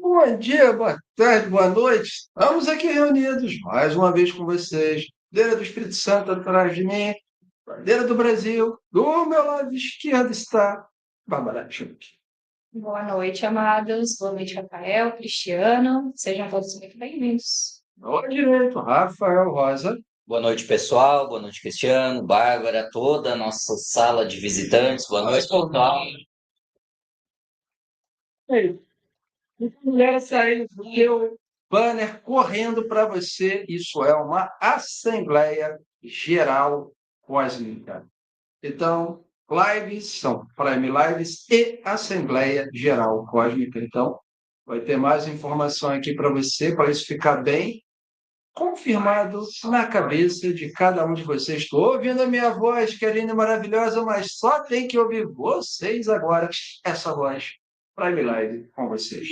Bom dia, boa tarde, boa noite. Estamos aqui reunidos mais uma vez com vocês. Bandeira do Espírito Santo atrás de mim, bandeira do Brasil. Do meu lado esquerdo está Bárbara Schuch. Boa noite, amados. Boa noite, Rafael, Cristiano. Sejam todos muito bem-vindos. Ao direito, Rafael Rosa. Boa noite, pessoal. Boa noite, Cristiano, Bárbara, toda a nossa sala de visitantes. Boa noite, pessoal. Ei, mulher saindo do meu banner correndo para você. Isso é uma Assembleia Geral Cósmica. Então, lives são Prime Lives e Assembleia Geral Cósmica. Então, vai ter mais informação aqui para você, para isso ficar bem confirmado na cabeça de cada um de vocês. Estou ouvindo a minha voz, que é linda e maravilhosa, mas só tem que ouvir vocês agora, essa voz. Prime Live com vocês.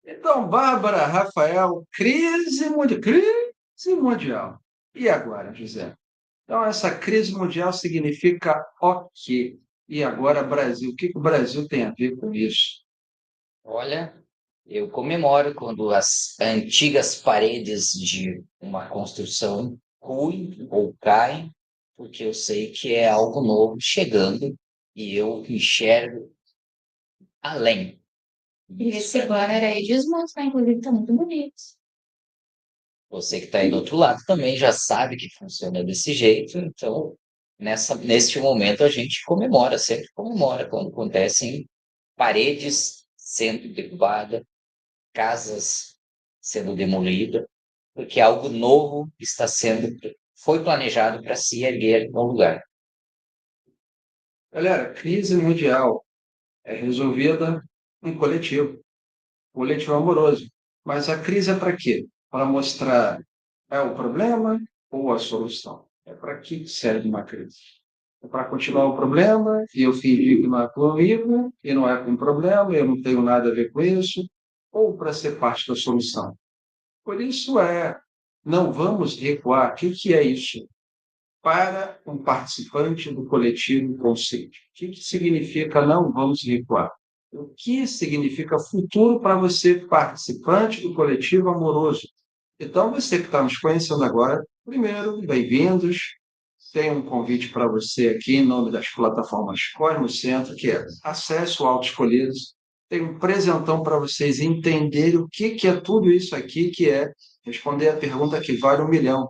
Então, Bárbara, Rafael, crise mundial. E agora, José? Então, essa crise mundial significa o quê? E agora, Brasil? O que que o Brasil tem a ver com isso? Olha, eu comemoro quando as antigas paredes de uma construção ruem ou caem, porque eu sei que é algo novo chegando e eu enxergo além. E esse banner aí diz muito, né? Inclusive, tá muito bonito. Você que está aí do outro lado também já sabe que funciona desse jeito, então neste momento a gente comemora, sempre comemora quando acontecem paredes sendo derrubadas, casas sendo demolidas, porque algo novo foi planejado para se erguer no lugar. Galera, crise mundial é resolvida em coletivo amoroso. Mas a crise é para quê? Para mostrar é o problema ou a solução? É para que serve uma crise? É para continuar o problema e eu fingir que não é comigo e não é com problema, eu não tenho nada a ver com isso, ou para ser parte da solução? Por isso não vamos recuar. O que que é isso? Para um participante do coletivo conceito. O que que significa não vamos recuar? O que significa futuro para você, participante do coletivo amoroso? Então, você que está nos conhecendo agora, primeiro, bem-vindos. Tem um convite para você aqui em nome das plataformas Cosmo Centro, que é acesso ao Escolhidos. Tem um presentão para vocês entenderem o que que é tudo isso aqui, que é responder a pergunta que vale 1 milhão,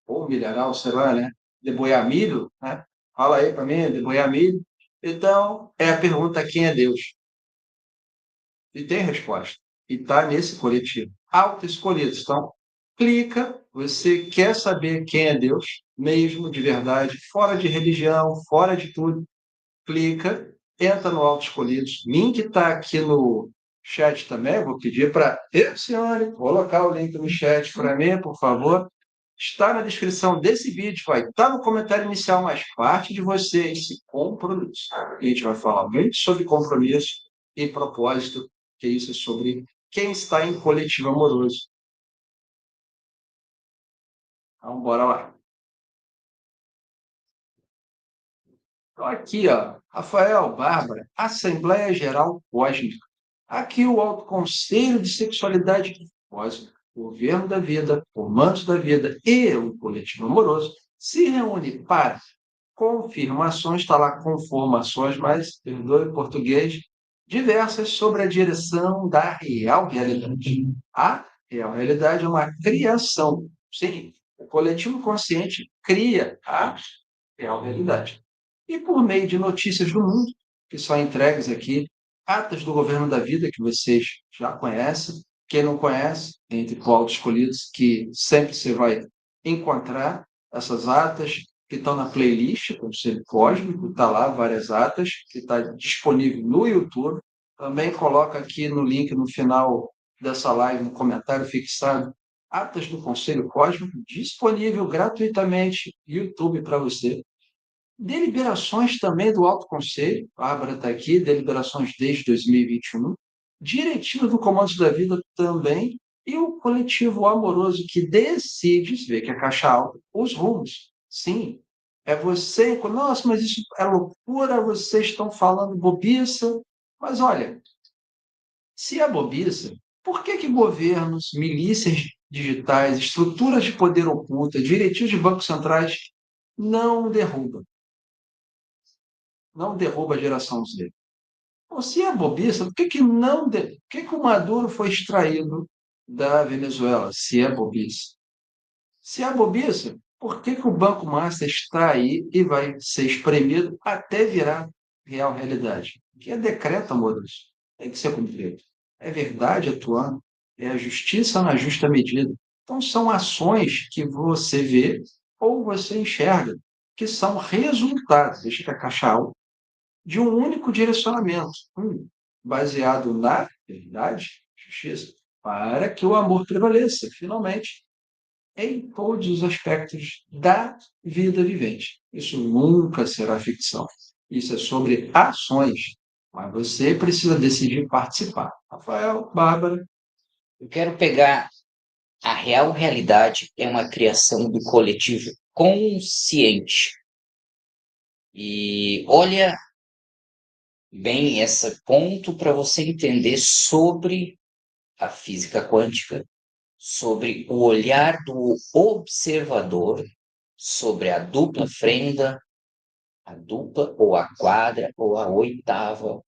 ou 1 milharal, sei lá, né? Deboiar milho, né? Fala aí para mim, deboiar milho. Então, é a pergunta: quem é Deus? E tem resposta. E está nesse coletivo. Autoescolhidos. Então, clica, você quer saber quem é Deus, mesmo de verdade, fora de religião, fora de tudo, clica, entra no Autoescolhidos. Link está aqui no chat também. Vou pedir para Elcione colocar o link no chat para mim, por favor. Está na descrição desse vídeo, vai estar no comentário inicial, mas parte de você esse compromisso. A gente vai falar muito sobre compromisso e propósito, que isso é sobre quem está em coletivo amoroso. Então, bora lá. Então, aqui, ó, Rafael, Bárbara, Assembleia Geral Cósmica. Aqui o Alto Conselho de Sexualidade Cósmica, o Governo da Vida, o Manto da Vida e o Coletivo Amoroso se reúne para confirmações, está lá conformações, mas, perdoe o português, diversas sobre a direção da real realidade. A real realidade é uma criação. Sim, o coletivo consciente cria a real realidade. E por meio de notícias do mundo, que são entregues aqui, atas do governo da vida, que vocês já conhecem, quem não conhece, entre qual escolhidos, que sempre você vai encontrar essas atas, que estão na playlist, Conselho Cósmico, está lá várias atas, que está disponível no YouTube. Também coloca aqui no link no final dessa live, no comentário fixado, atas do Conselho Cósmico, disponível gratuitamente, YouTube para você. Deliberações também do Alto Conselho, a Bárbara está aqui, deliberações desde 2021, diretiva do Comando da Vida também, e o coletivo amoroso que decide, se vê que é caixa alta, os rumos. Sim, É você, nossa, mas isso é loucura, vocês estão falando bobiça. Mas olha, se é bobiça, por que que governos, milícias digitais, estruturas de poder oculta, diretivos de bancos centrais não derrubam? Não derruba a geração Z. Então, se é bobiça, por que que não por que que o Maduro foi extraído da Venezuela? Se é bobiça. Se é bobiça, por que que o Banco Master está aí e vai ser espremido até virar real realidade? Que é decreto, amoroso. Tem que ser cumprido. É verdade atuando. É a justiça na justa medida. Então, são ações que você vê ou você enxerga, que são resultados, deixa eu encaixar algo, de um único direcionamento, baseado na verdade, justiça, para que o amor prevaleça, finalmente, em todos os aspectos da vida vivente. Isso nunca será ficção. Isso é sobre ações. Mas você precisa decidir participar. Rafael, Bárbara, Eu quero pegar a real realidade é uma criação do coletivo consciente. E olha bem esse ponto para você entender sobre a física quântica, sobre o olhar do observador, sobre a dupla frenda, a dupla ou a quadra ou a oitava.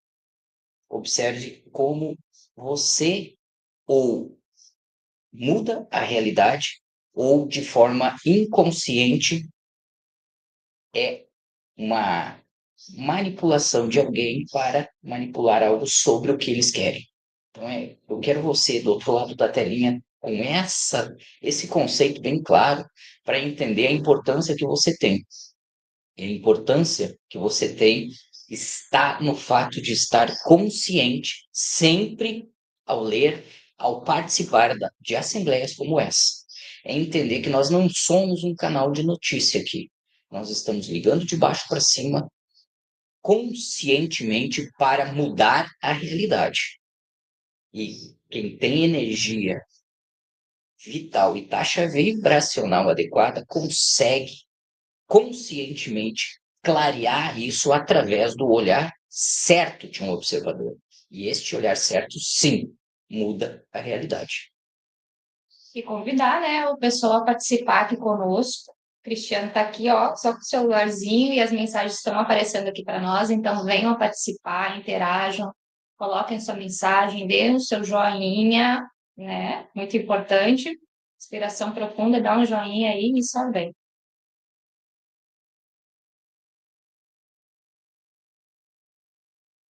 Observe como você ou muda a realidade ou de forma inconsciente é uma manipulação de alguém para manipular algo sobre o que eles querem. Então, eu quero você do outro lado da telinha com esse conceito bem claro para entender a importância que você tem. E a importância que você tem está no fato de estar consciente sempre ao ler, ao participar de assembleias como essa. É entender que nós não somos um canal de notícia aqui. Nós estamos ligando de baixo para cima conscientemente para mudar a realidade. E quem tem energia vital e taxa vibracional adequada consegue conscientemente clarear isso através do olhar certo de um observador. E este olhar certo, sim, muda a realidade. E convidar, né, o pessoal a participar aqui conosco. O Cristiano está aqui, ó, só com o celularzinho e as mensagens estão aparecendo aqui para nós, então venham participar, interajam, coloquem sua mensagem, deem o seu joinha, né? Muito importante. Inspiração profunda, dá um joinha aí e só vem.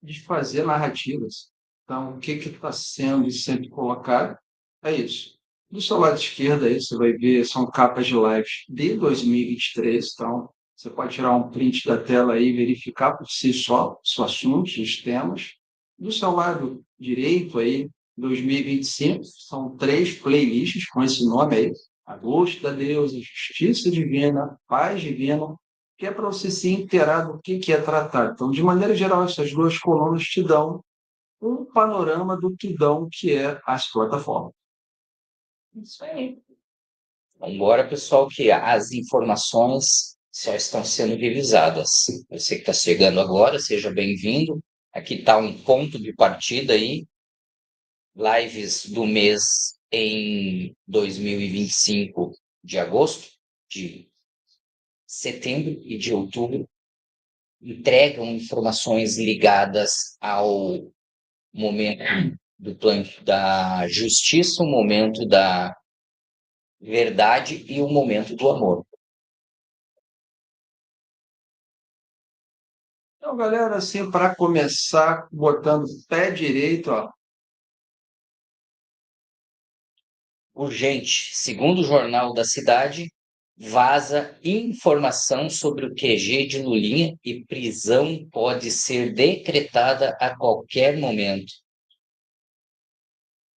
de fazer narrativas. Então, o que está sendo sempre colocado é isso. Do seu lado esquerdo aí, você vai ver, são capas de lives de 2023, então você pode tirar um print da tela aí e verificar por si só os assuntos, os temas. Do seu lado direito aí, 2025, são 3 playlists com esse nome aí, Agosto da Deusa, Justiça Divina, Paz Divina, que é para você se inteirar do que é tratado. Então, de maneira geral, essas duas colunas te dão um panorama do tudão que é as plataformas. Isso aí. Embora, pessoal, que as informações só estão sendo revisadas. Você que está chegando agora, seja bem-vindo. Aqui está um ponto de partida aí, lives do mês em 2025 de agosto, de setembro e de outubro, entregam informações ligadas ao momento do plano da justiça, o momento da verdade e o momento do amor. Então, galera, assim, para começar, botando o pé direito, ó, Urgente, segundo o Jornal da Cidade, vaza informação sobre o QG de Lulinha e prisão pode ser decretada a qualquer momento.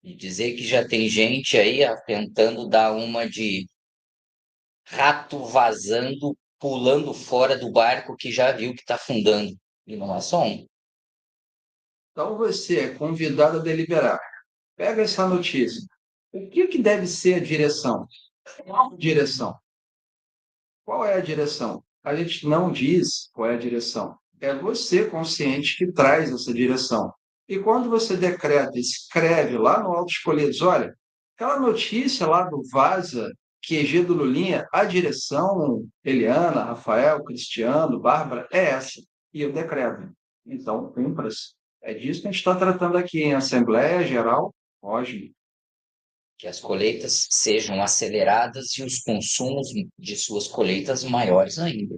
E dizer que já tem gente aí tentando dar uma de rato vazando, pulando fora do barco que já viu que está afundando. E não é só um. então você é convidado a deliberar. Pega essa notícia. O que deve ser a direção? Qual direção? Qual é a direção? a gente não diz qual é a direção. É você consciente que traz essa direção. E quando você decreta, escreve lá no Autos Escolhidos, olha, aquela notícia lá do Vaza, QG do Lulinha, a direção, Eliana, Rafael, Cristiano, Bárbara, é essa. E eu decreto. Então, cumpra-se. É disso que a gente está tratando aqui em Assembleia Geral Cósmica. Que as colheitas sejam aceleradas e os consumos de suas colheitas maiores ainda.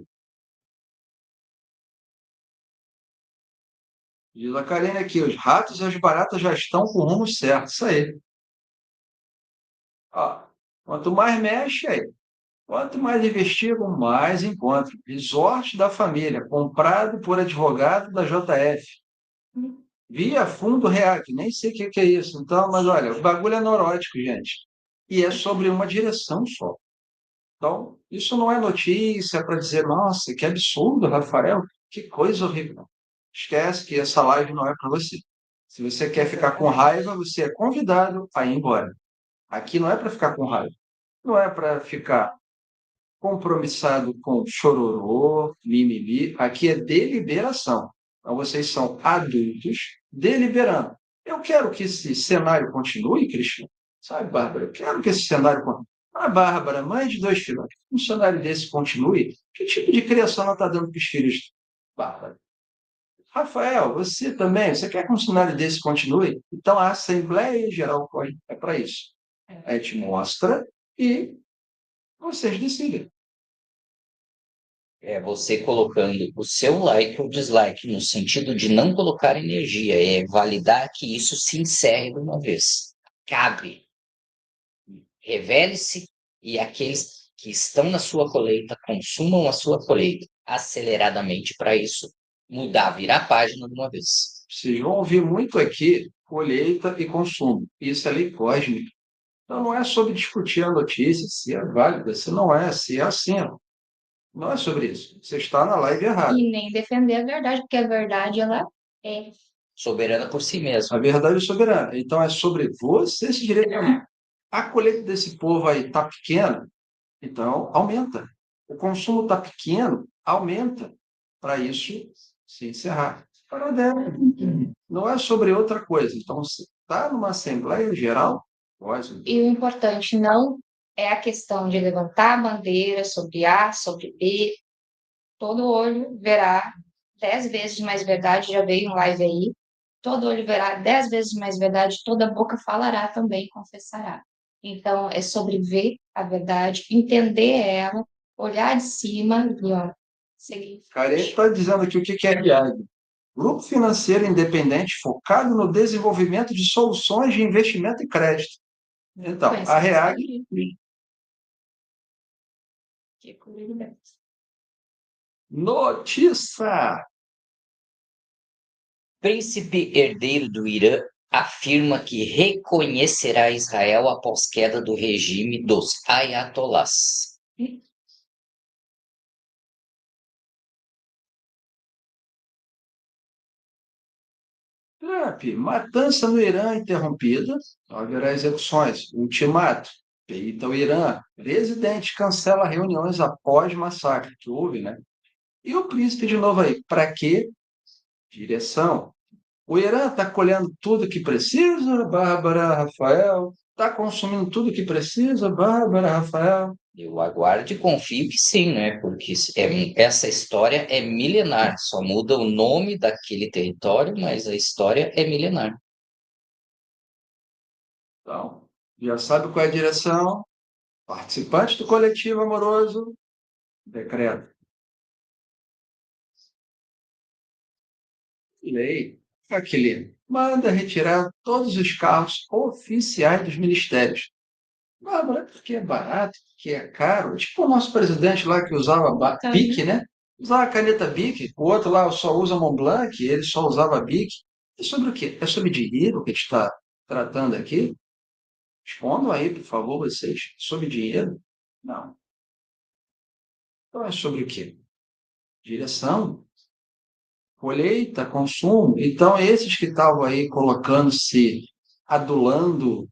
Diz a Karine aqui, os ratos e as baratas já estão com o rumo certo. Isso aí. Ó, quanto mais mexe aí, quanto mais investigam, mais encontram. Resort da família, comprado por advogado da JF. Via fundo REAC, nem sei o que é isso. Então, mas olha, o bagulho é neurótico, gente. E é sobre uma direção só. Então, isso não é notícia para dizer, nossa, que absurdo, Rafael, que coisa horrível. Esquece que essa live não é para você. Se você quer ficar com raiva, você é convidado a ir embora. Aqui não é para ficar com raiva. Não é para ficar compromissado com chororô, mimimi. Aqui é deliberação. Então, vocês são adultos deliberando. Eu quero que esse cenário continue, Cristiano. Sabe, Bárbara? Eu quero que esse cenário continue. Ah, Bárbara, mãe de 2 filhos, que um cenário desse continue? Que tipo de criação ela está dando para os filhos? Bárbara. Rafael, você também, você quer que um cenário desse continue? Então, a Assembleia Geral é para isso. A gente mostra e vocês decidem. É você colocando o seu like ou dislike, no sentido de não colocar energia, é validar que isso se encerre de uma vez. Cabe. Revele-se e aqueles que estão na sua colheita consumam a sua colheita aceleradamente para isso mudar, virar a página de uma vez. Vocês vão ouvir muito aqui colheita e consumo. Isso é lei cósmica. Então, não é sobre discutir a notícia, se é válida, se não é, se é assim. Não é sobre isso. Você está na live errada. E nem defender a verdade, porque a verdade, ela é. Soberana por si mesma. A verdade é soberana. Então, é sobre você se direcionar. A colheita desse povo aí está pequena, então aumenta. O consumo está pequeno, aumenta. Para isso se encerrar. Para dentro. Não é sobre outra coisa. Então, você está numa Assembleia Geral, pode. E o importante não é a questão de levantar a bandeira sobre A, sobre B. Todo olho verá 10 vezes mais verdade, já veio um live aí. Todo olho verá 10 vezes mais verdade, toda boca falará também, confessará. Então, é sobre ver a verdade, entender ela, olhar de cima e, ó, seguir. Karen está dizendo aqui o que é RIAG. Grupo Financeiro Independente focado no desenvolvimento de soluções de investimento e crédito. Então, a REAG. Que curiosidade. Notícia! Príncipe herdeiro do Irã afirma que reconhecerá Israel após queda do regime dos ayatolás. Trump, matança no Irã interrompida, haverá execuções. Ultimato, feita ao Irã. Presidente cancela reuniões após massacre, que houve, né? E o príncipe de novo aí, para quê? Direção. O Irã está colhendo tudo que precisa, Bárbara, Rafael. Está consumindo tudo que precisa, Bárbara, Rafael. Eu aguardo e confio que sim, né? Porque essa história é milenar. Só muda o nome daquele território, mas a história é milenar. Então, já sabe qual é a direção. Participante do coletivo amoroso, decreto. Lei. Aquele manda retirar todos os carros oficiais dos ministérios. Bárbara, porque é barato, porque é caro. Tipo o nosso presidente lá que usava Bic, né? Usava a caneta Bic. O outro lá só usa Montblanc, ele só usava Bic. É sobre o quê? É sobre dinheiro que a gente está tratando aqui? Respondam aí, por favor, vocês. Sobre dinheiro? Não. Então é sobre o quê? Direção, colheita, consumo. Então, esses que estavam aí colocando-se, adulando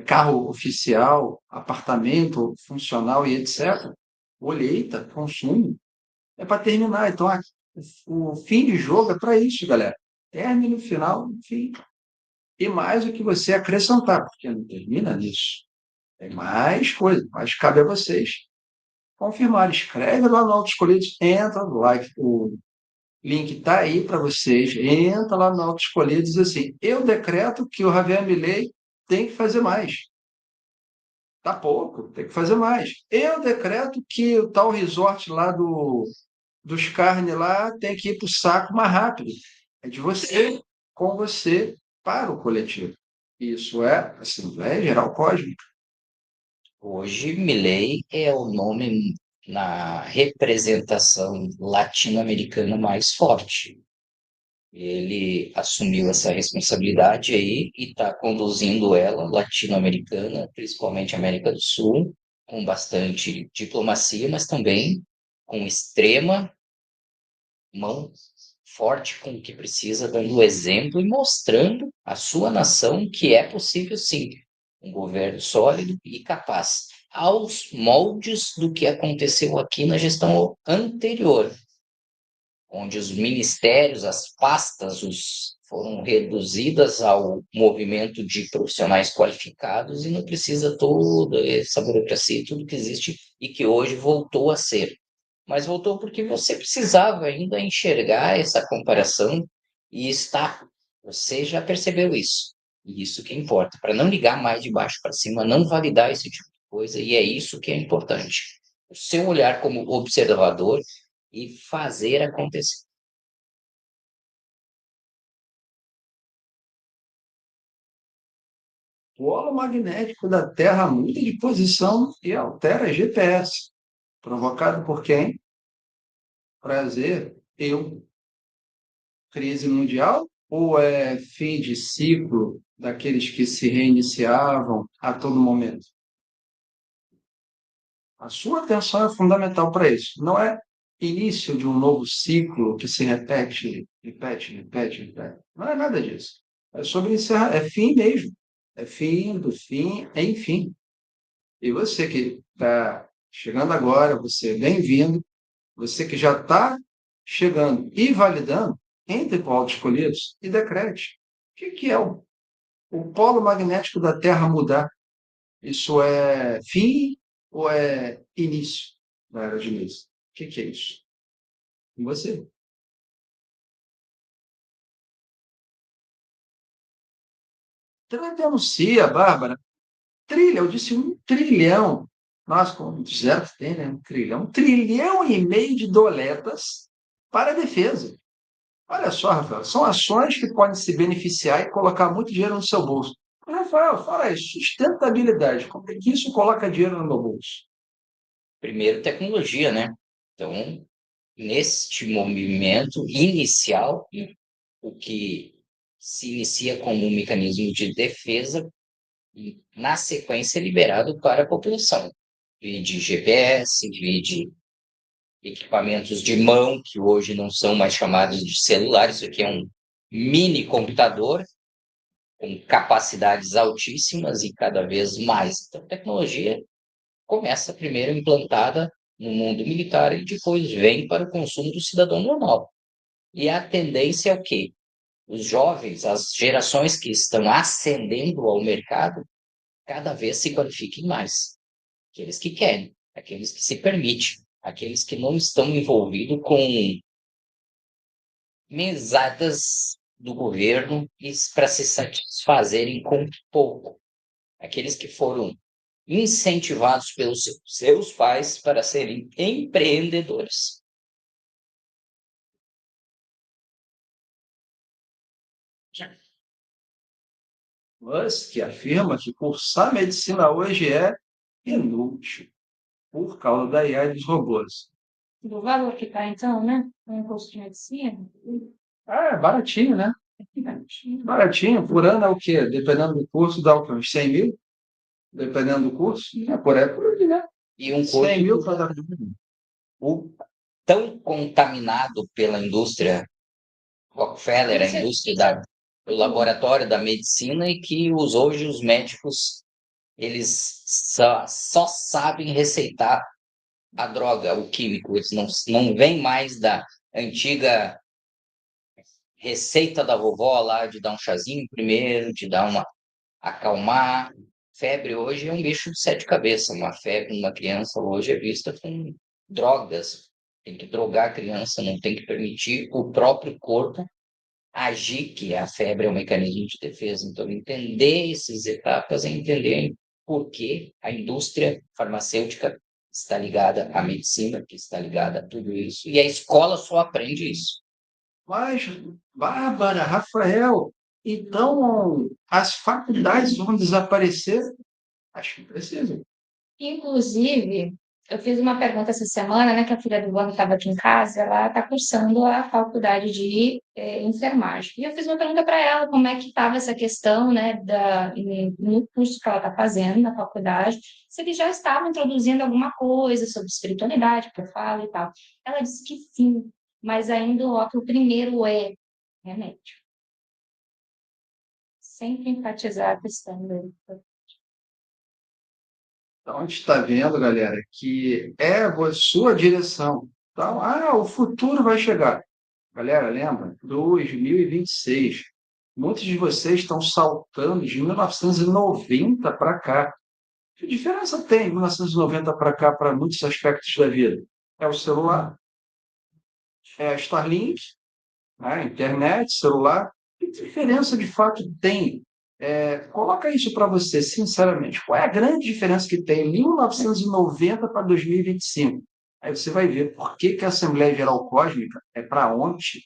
carro oficial, apartamento funcional e etc., colheita, consumo. é para terminar. Então, o fim de jogo é para isso, galera. Término, final, fim. E mais o que você acrescentar, porque não termina nisso. Tem mais coisa, mas cabe a vocês confirmar. Escreve lá no Autoescolhidos, entra no like, o link está aí para vocês. Entra lá no Autoescolhidos e diz assim: eu decreto que o Javier Milei tem que fazer mais. Tá pouco, tem que fazer mais. Eu decreto que o tal resort lá dos carnes lá tem que ir para o saco mais rápido. É de você, com você, para o coletivo. Isso é Assembleia Geral Cósmica. Hoje, Milei é o nome na representação latino-americana mais forte. Ele assumiu essa responsabilidade aí e está conduzindo ela, latino-americana, principalmente América do Sul, com bastante diplomacia, mas também com extrema mão forte com o que precisa, dando exemplo e mostrando à sua nação que é possível sim um governo sólido e capaz, aos moldes do que aconteceu aqui na gestão anterior, onde os ministérios, as pastas, foram reduzidas ao movimento de profissionais qualificados e não precisa toda essa burocracia e tudo que existe e que hoje voltou a ser. Mas voltou porque você precisava ainda enxergar essa comparação e está. Você já percebeu isso. E isso que importa, para não ligar mais de baixo para cima, não validar esse tipo de coisa, e é isso que é importante. O seu olhar como observador e fazer acontecer. O polo magnético da Terra muda de posição e altera GPS. Provocado por quem? Prazer, eu. Crise mundial? Ou é fim de ciclo daqueles que se reiniciavam a todo momento? A sua atenção é fundamental para isso. Não é início de um novo ciclo que se repete, repete, repete, repete. Não é nada disso. É sobre encerrar, é fim mesmo. É fim do fim, enfim. E você que está chegando agora, você é bem-vindo. Você que já está chegando e validando, entre para o Autoescolhidos e decrete. O que é o polo magnético da Terra mudar? Isso é fim ou é início da era de luz? O que é isso? E você? Então, denuncia, Bárbara. Trilha, eu disse 1 trilhão. Nossa, com zero que tem, né? 1 trilhão. 1,5 trilhão de doletas para a defesa. Olha só, Rafael, são ações que podem se beneficiar e colocar muito dinheiro no seu bolso. Rafael, fala aí, sustentabilidade, como é que isso coloca dinheiro no meu bolso? Primeiro, tecnologia, né? Então, neste movimento inicial, o que se inicia como um mecanismo de defesa, e, na sequência, é liberado para a população. Vide GPS, vide equipamentos de mão, que hoje não são mais chamados de celular, isso aqui é um mini computador com capacidades altíssimas e cada vez mais. Então, a tecnologia começa primeiro implantada no mundo militar e depois vem para o consumo do cidadão normal. E a tendência é o quê? Os jovens, as gerações que estão ascendendo ao mercado, cada vez se qualifiquem mais. Aqueles que querem, aqueles que se permitem, aqueles que não estão envolvidos com mesadas do governo para se satisfazerem com pouco. Aqueles que foram incentivados pelos seus pais para serem empreendedores. Musk afirma que cursar medicina hoje é inútil por causa da IA e dos robôs. Do valor que está, então, né? Um curso de medicina. Ah, é baratinho, né? Baratinho. Por ano é o quê? Dependendo do curso, dá o quê? Uns 100 mil? Dependendo do curso? É por aí, né? E um 100 mil corpo para dar. tão contaminado pela indústria Rockefeller, a indústria do laboratório da medicina, e que hoje os médicos eles só sabem receitar a droga, o químico, eles não vêm mais da antiga receita da vovó lá de dar um chazinho primeiro, de dar uma acalmar. Febre hoje é um bicho de sete cabeças. Uma febre numa criança hoje é vista com drogas. Tem que drogar a criança, não tem que permitir o próprio corpo agir, que a febre é um mecanismo de defesa. Então, entender essas etapas é entender por que a indústria farmacêutica está ligada à medicina, que está ligada a tudo isso, e a escola só aprende isso. Mas, Bárbara, Rafael, então as faculdades vão desaparecer? Acho que precisam. Inclusive, eu fiz uma pergunta essa semana, né, que a filha do Vando estava aqui em casa, ela está cursando a faculdade de enfermagem. E eu fiz uma pergunta para ela, como é que estava essa questão, né, no curso que ela está fazendo na faculdade, se eles já estavam introduzindo alguma coisa sobre espiritualidade, que eu falo e tal. Ela disse que sim, mas ainda ó, que o primeiro é remédio. Sempre enfatizar a questão do... Então, a gente está vendo, galera, que é a sua direção. Então, o futuro vai chegar. Galera, lembra? 2026. Muitos de vocês estão saltando de 1990 para cá. Que diferença tem 1990 para cá para muitos aspectos da vida? É o celular, é a Starlink, né? Internet, celular. Que diferença de fato tem? Coloca isso para você, sinceramente. Qual é a grande diferença que tem 1990 para 2025? Aí você vai ver por que, que a Assembleia Geral Cósmica é para ontem,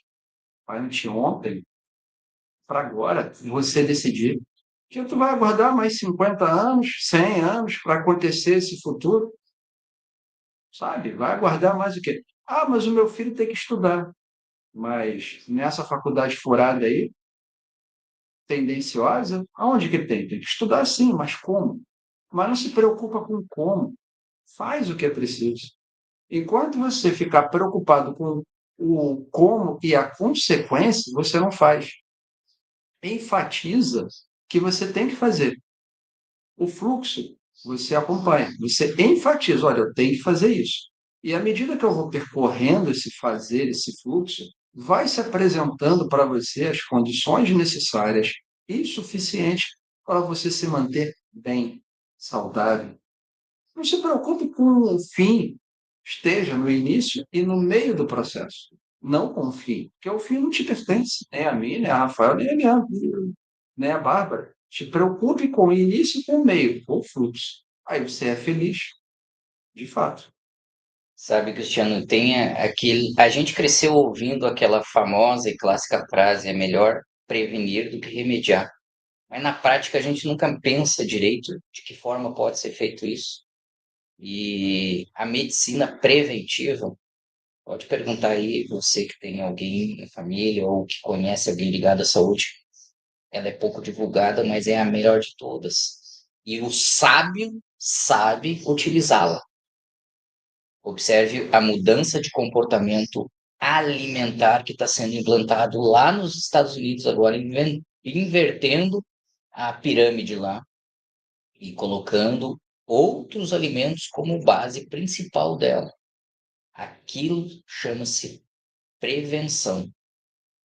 para anteontem, para agora, você decidir. Que tu vai aguardar mais 50 anos, 100 anos para acontecer esse futuro, sabe? Vai aguardar mais o quê? Mas o meu filho tem que estudar. Mas nessa faculdade furada aí, tendenciosa, aonde que tem? Tem que estudar sim, mas como? Mas não se preocupa com como. Faz o que é preciso. Enquanto você ficar preocupado com o como e a consequência, você não faz. Enfatiza que você tem que fazer. O fluxo, você acompanha. Você enfatiza, olha, eu tenho que fazer isso. E à medida que eu vou percorrendo esse fazer, esse fluxo, vai se apresentando para você as condições necessárias e suficientes para você se manter bem, saudável. Não se preocupe com o fim, esteja no início e no meio do processo, não com o fim, porque o fim não te pertence, nem a mim, nem a Rafael, nem a minha, nem a Bárbara. Te preocupe com o início e com o meio, com o fluxo. Aí você é feliz, de fato. Sabe, Cristiano, a gente cresceu ouvindo aquela famosa e clássica frase: é melhor prevenir do que remediar. Mas na prática a gente nunca pensa direito de que forma pode ser feito isso. E a medicina preventiva, pode perguntar aí, você que tem alguém na família ou que conhece alguém ligado à saúde, ela é pouco divulgada, mas é a melhor de todas. E o sábio sabe utilizá-la. Observe a mudança de comportamento alimentar que está sendo implantado lá nos Estados Unidos agora, invertendo a pirâmide lá e colocando outros alimentos como base principal dela. Aquilo chama-se prevenção.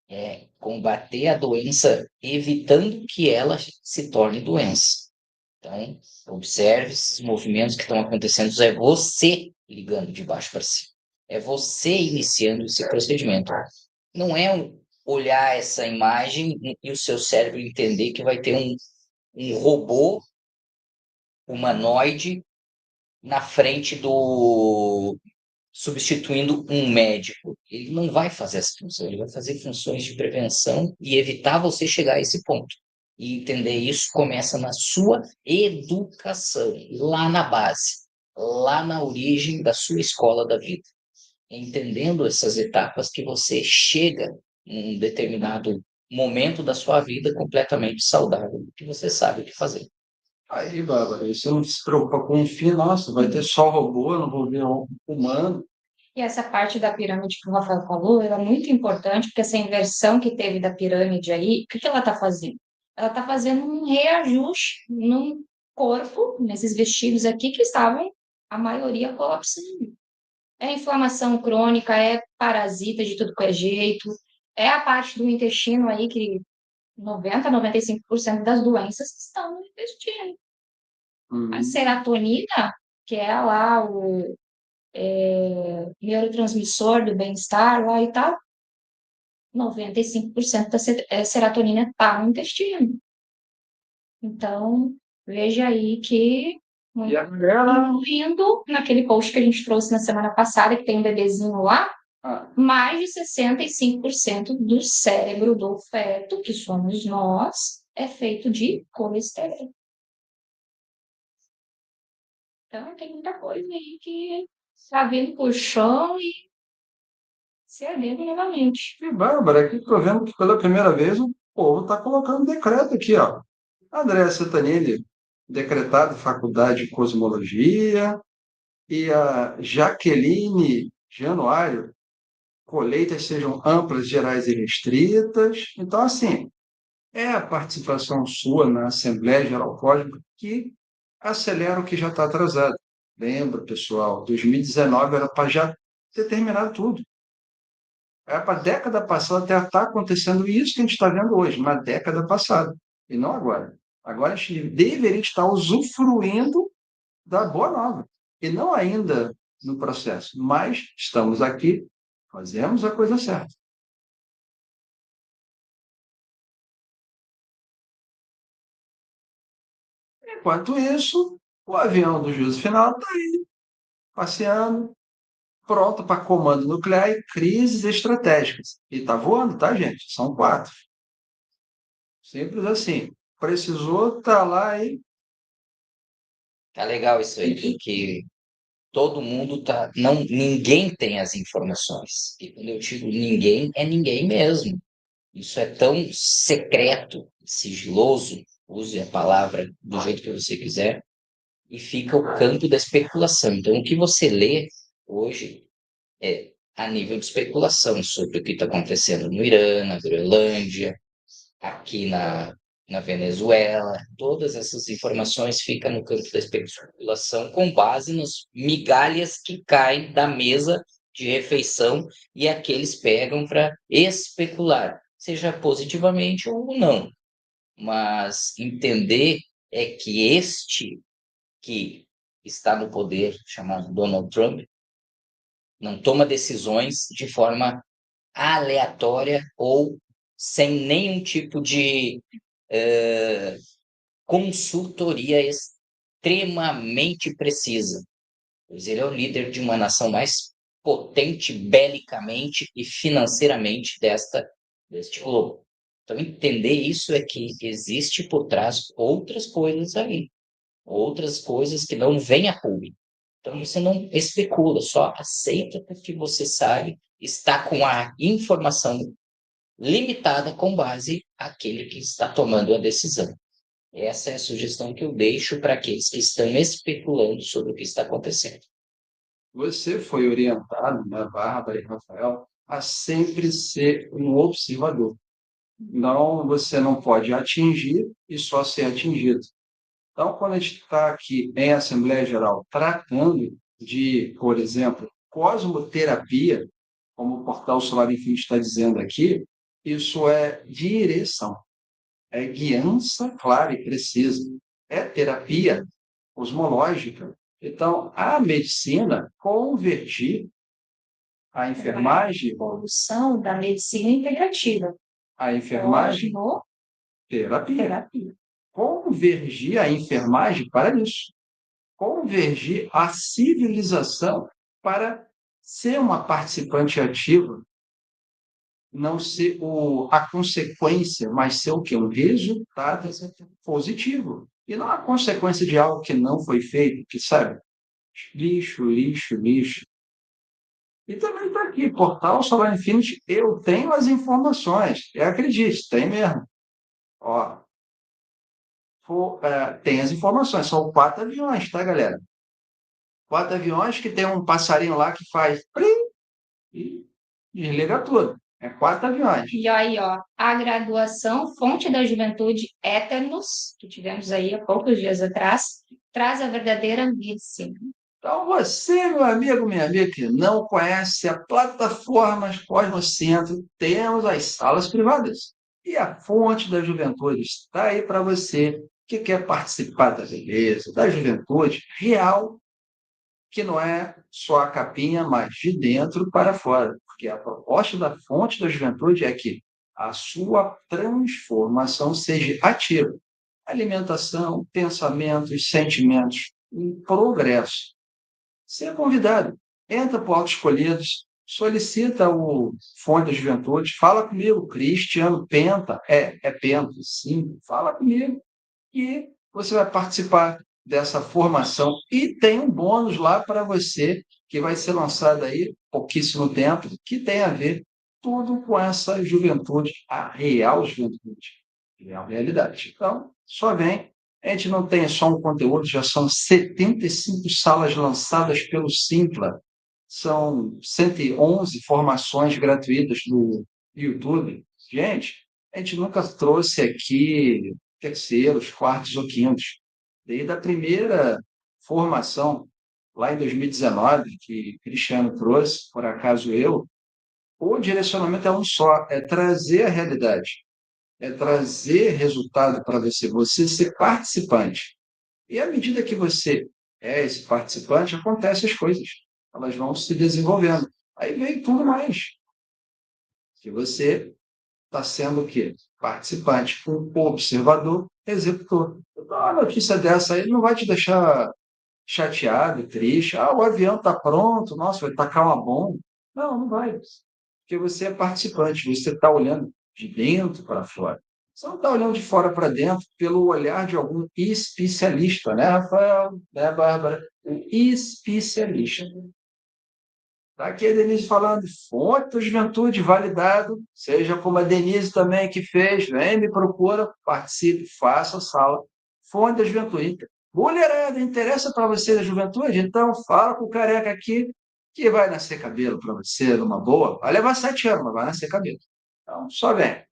É combater a doença evitando que ela se torne doença. Então, observe esses movimentos que estão acontecendo. É você ligando de baixo para cima. É você iniciando esse procedimento. Não é olhar essa imagem e o seu cérebro entender que vai ter um robô humanoide na frente substituindo um médico. Ele não vai fazer essa função, ele vai fazer funções de prevenção e evitar você chegar a esse ponto. E entender isso começa na sua educação, lá na base, lá na origem da sua escola da vida. Entendendo essas etapas que você chega em um determinado momento da sua vida completamente saudável, que você sabe o que fazer. Aí, Bárbara, você não se preocupa com o fim, nossa, vai ter só robô, eu não vou ver um humano. E essa parte da pirâmide que o Rafael falou, ela é muito importante, porque essa inversão que teve da pirâmide aí, o que que ela está fazendo? Ela está fazendo um reajuste no corpo, nesses vestidos aqui que estavam, a maioria colapsando. É inflamação crônica, é parasita de tudo que é jeito, é a parte do intestino aí que 95% das doenças estão no intestino. A Hum. serotonina, que é lá o neurotransmissor do bem-estar lá e tal, 95% da serotonina está no intestino. Então, veja aí que, E a galera. incluindo naquele post que a gente trouxe na semana passada, que tem um bebezinho lá, Ah, mais de 65% do cérebro do feto, que somos nós, é feito de colesterol. Então, tem muita coisa aí que está vindo por chão e se ardendo novamente. que bárbaro, aqui estou vendo que pela primeira vez o povo está colocando decreto aqui, ó. Andréa Cetanini, decretado Faculdade de Cosmologia, e a Jaqueline Januário, colheitas sejam amplas, gerais e restritas. Então, assim, é a participação sua na Assembleia Geral Cósmica que acelera o que já está atrasado. Lembra, pessoal, 2019 era para já ter terminado tudo. Era para a década passada até estar acontecendo isso que a gente está vendo hoje, na década passada, e não agora. Agora a gente deveria estar usufruindo da boa nova, e não ainda no processo, mas estamos aqui, fazemos a coisa certa. Enquanto isso, o avião do juízo final está passeando, pronto para comando nuclear e crises estratégicas. E está voando, tá, gente? São 4. Simples assim. Precisou, tá lá e Tá legal isso aí, porque todo mundo tá. Não, ninguém tem as informações. E quando eu digo ninguém, é ninguém mesmo. Isso é tão secreto, sigiloso, use a palavra do jeito que você quiser, e fica o campo da especulação. Então, o que você lê hoje é a nível de especulação sobre o que está acontecendo no Irã, na Groenlândia, aqui na Venezuela. Todas essas informações ficam no campo da especulação com base nas migalhas que caem da mesa de refeição e aqueles pegam para especular, seja positivamente ou não. Mas entender é que este que está no poder, chamado Donald Trump, não toma decisões de forma aleatória ou sem nenhum tipo de consultoria extremamente precisa, pois ele é o líder de uma nação mais potente belicamente e financeiramente deste globo. Então, entender isso é que existe por trás outras coisas aí, outras coisas que não vêm a público. Então, você não especula, só aceita porque você sabe, está com a informação limitada com base àquele que está tomando a decisão. Essa é a sugestão que eu deixo para aqueles que estão especulando sobre o que está acontecendo. você foi orientado, né, Bárbara e Rafael, a sempre ser um observador. Não, você não pode atingir e só ser atingido. Então, quando a gente está aqui em Assembleia Geral tratando de, por exemplo, cosmoterapia, como o Portal Solar Infinito está dizendo aqui, isso é direção, é guiança clara e precisa, é terapia cosmológica. Então, a medicina convergir a enfermagem, Evolução da medicina integrativa. a enfermagem, terapia. Terapia. Convergir a enfermagem para isso. Convergir a civilização para ser uma participante ativa, não ser a consequência, mas ser o quê? Um resultado positivo. E não a consequência de algo que não foi feito, que sabe? Lixo, lixo, lixo. E também está aqui, Portal Solar Infinity, eu tenho as informações. E acredite, tem mesmo. Ó, tem as informações, são 4 aviões, tá, galera? 4 aviões que tem um passarinho lá que faz plim, e desliga tudo. É 4 aviões. E aí, ó, a graduação Fonte da Juventude Eternos, que tivemos aí há poucos dias atrás, traz a verdadeira medicina. Então, você, meu amigo, minha amiga, que não conhece a plataforma Cosmocentro, temos as salas privadas. E a fonte da juventude está aí para você que quer participar da beleza, da juventude real, que não é só a capinha, mas de dentro para fora. Porque a proposta da fonte da juventude é que a sua transformação seja ativa. Alimentação, pensamentos, sentimentos, em progresso. Ser convidado. Entra para o Autoescolhidos, solicita o Fonte da Juventude, fala comigo, Cristiano Penta, é Penta, sim, fala comigo, e você vai participar dessa formação. E tem um bônus lá para você, que vai ser lançado aí pouquíssimo tempo, que tem a ver tudo com essa juventude, a real juventude, real realidade. Então, só vem. A gente não tem só um conteúdo, já são 75 salas lançadas pelo Simpla, são 111 formações gratuitas no YouTube. Gente, a gente nunca trouxe aqui terceiros, quartos ou quintos. Desde a primeira formação, lá em 2019, que Cristiano trouxe, por acaso eu, o direcionamento é um só, é trazer a realidade, é trazer resultado para você, você ser participante. E à medida que você é esse participante, acontecem as coisas, elas vão se desenvolvendo. Aí vem tudo mais, que você está sendo o quê? Participante, um observador, executor. Então, uma notícia dessa aí não vai te deixar chateado, triste. Ah, o avião está pronto, nossa, vai tacar uma bomba. Não, não vai. Porque você é participante, você está olhando de dentro para fora. Você não está olhando de fora para dentro pelo olhar de algum especialista, né, Rafael? Né, Bárbara? Um especialista. Está aqui a Denise falando, fonte da juventude, validado, seja como a Denise também que fez, vem, me procura, participe, faça a sala. Fonte da juventude. Mulherada, interessa para você da juventude? Então fala com o careca aqui que vai nascer cabelo para você numa boa. Vai levar 7 anos, mas vai nascer cabelo. Então, só vem.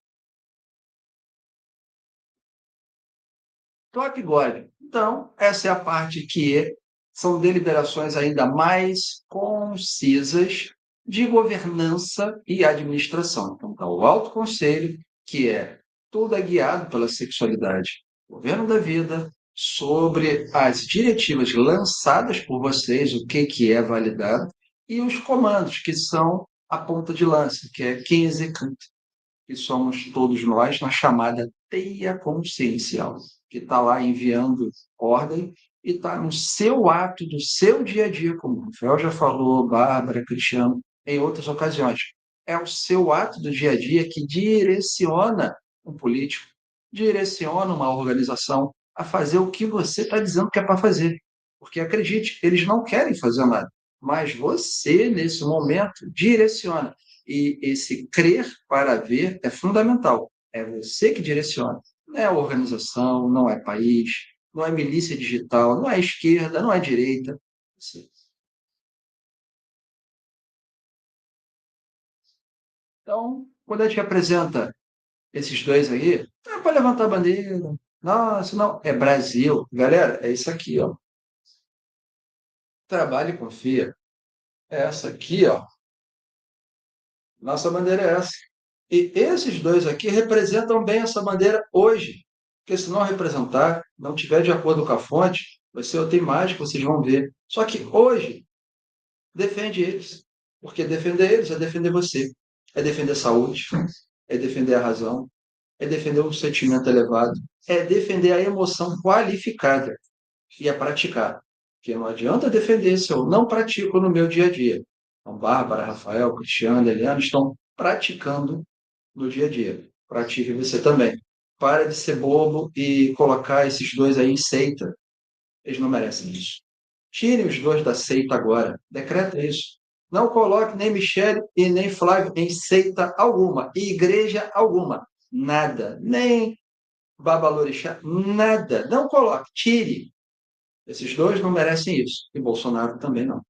Top God. Então, essa é a parte que são deliberações ainda mais concisas de governança e administração. Então, está o Alto Conselho, que é tudo é guiado pela sexualidade, governo da vida, sobre as diretivas lançadas por vocês, o que é validado, e os comandos, que são a ponta de lança, que é quem executa, que somos todos nós na chamada teia consciencial, que está lá enviando ordem e está no seu ato do seu dia a dia, como o Rafael já falou, Bárbara, Cristiano, em outras ocasiões. É o seu ato do dia a dia que direciona um político, direciona uma organização a fazer o que você está dizendo que é para fazer. Porque acredite, eles não querem fazer nada, mas você, nesse momento, direciona. E esse crer para ver é fundamental. É você que direciona. Não é a organização, não é país, não é milícia digital, não é esquerda, não é direita. Então, quando a gente apresenta esses dois aí, é para levantar a bandeira. Nossa, não, é Brasil. Galera, é isso aqui, ó. Trabalhe e confia. É essa aqui, ó. Nossa bandeira é essa. E esses dois aqui representam bem essa bandeira hoje. Porque se não representar, não tiver de acordo com a fonte, vai ser outra imagem que vocês vão ver. Só que hoje, defende eles. Porque defender eles é defender você. É defender a saúde, é defender a razão, é defender o sentimento elevado, é defender a emoção qualificada e é praticar. Porque não adianta defender se eu não pratico no meu dia a dia. Então, Bárbara, Rafael, Cristiano, Eliana estão praticando no dia a dia. Pratique você também. Para de ser bobo e colocar esses dois aí em seita. Eles não merecem isso. Tire os dois da seita agora. Decreta isso. Não coloque nem Michele e nem Flávio em seita alguma, e igreja alguma. Nada. Nem Babalorixá, nada. Não coloque. Tire. Esses dois não merecem isso. E Bolsonaro também não.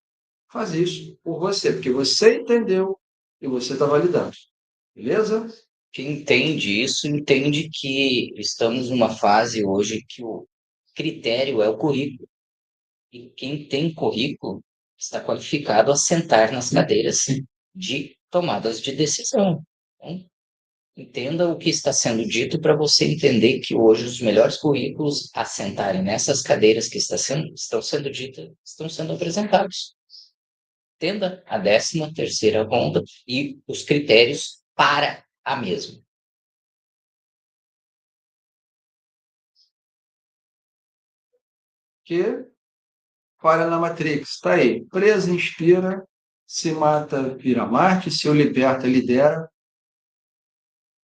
Faz isso por você, porque você entendeu e você está validando. Beleza? Quem entende isso, entende que estamos numa fase hoje que o critério é o currículo. E quem tem currículo está qualificado a sentar nas cadeiras de tomadas de decisão. Então, entenda o que está sendo dito para você entender que hoje os melhores currículos a sentarem nessas cadeiras que estão sendo ditas, estão sendo apresentados. Entenda a 13ª ronda e os critérios para a mesma. Que falha na Matrix. Está aí. Presa, inspira, se mata, vira Marte, se o liberta, lidera.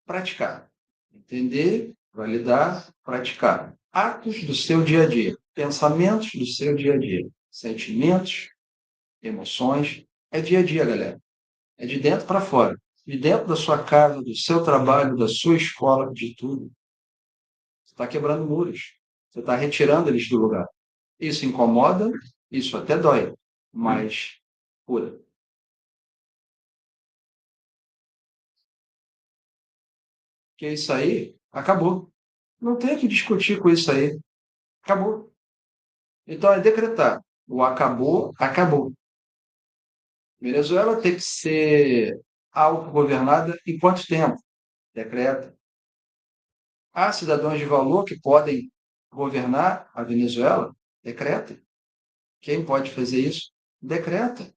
Praticar. Entender, validar, praticar. Atos do seu dia a dia. Pensamentos do seu dia a dia. Sentimentos, emoções. É dia a dia, galera. É de dentro para fora. De dentro da sua casa, do seu trabalho, da sua escola, de tudo. Você está quebrando muros. Você está retirando eles do lugar. Isso incomoda, isso até dói, mas cura. Porque isso aí acabou. Não tem que discutir com isso aí. Acabou. Então é decretar. O acabou, acabou. Venezuela tem que ser autogovernada em quanto tempo? Decreta. Há cidadãos de valor que podem governar a Venezuela? Decreta. Quem pode fazer isso? Decreta.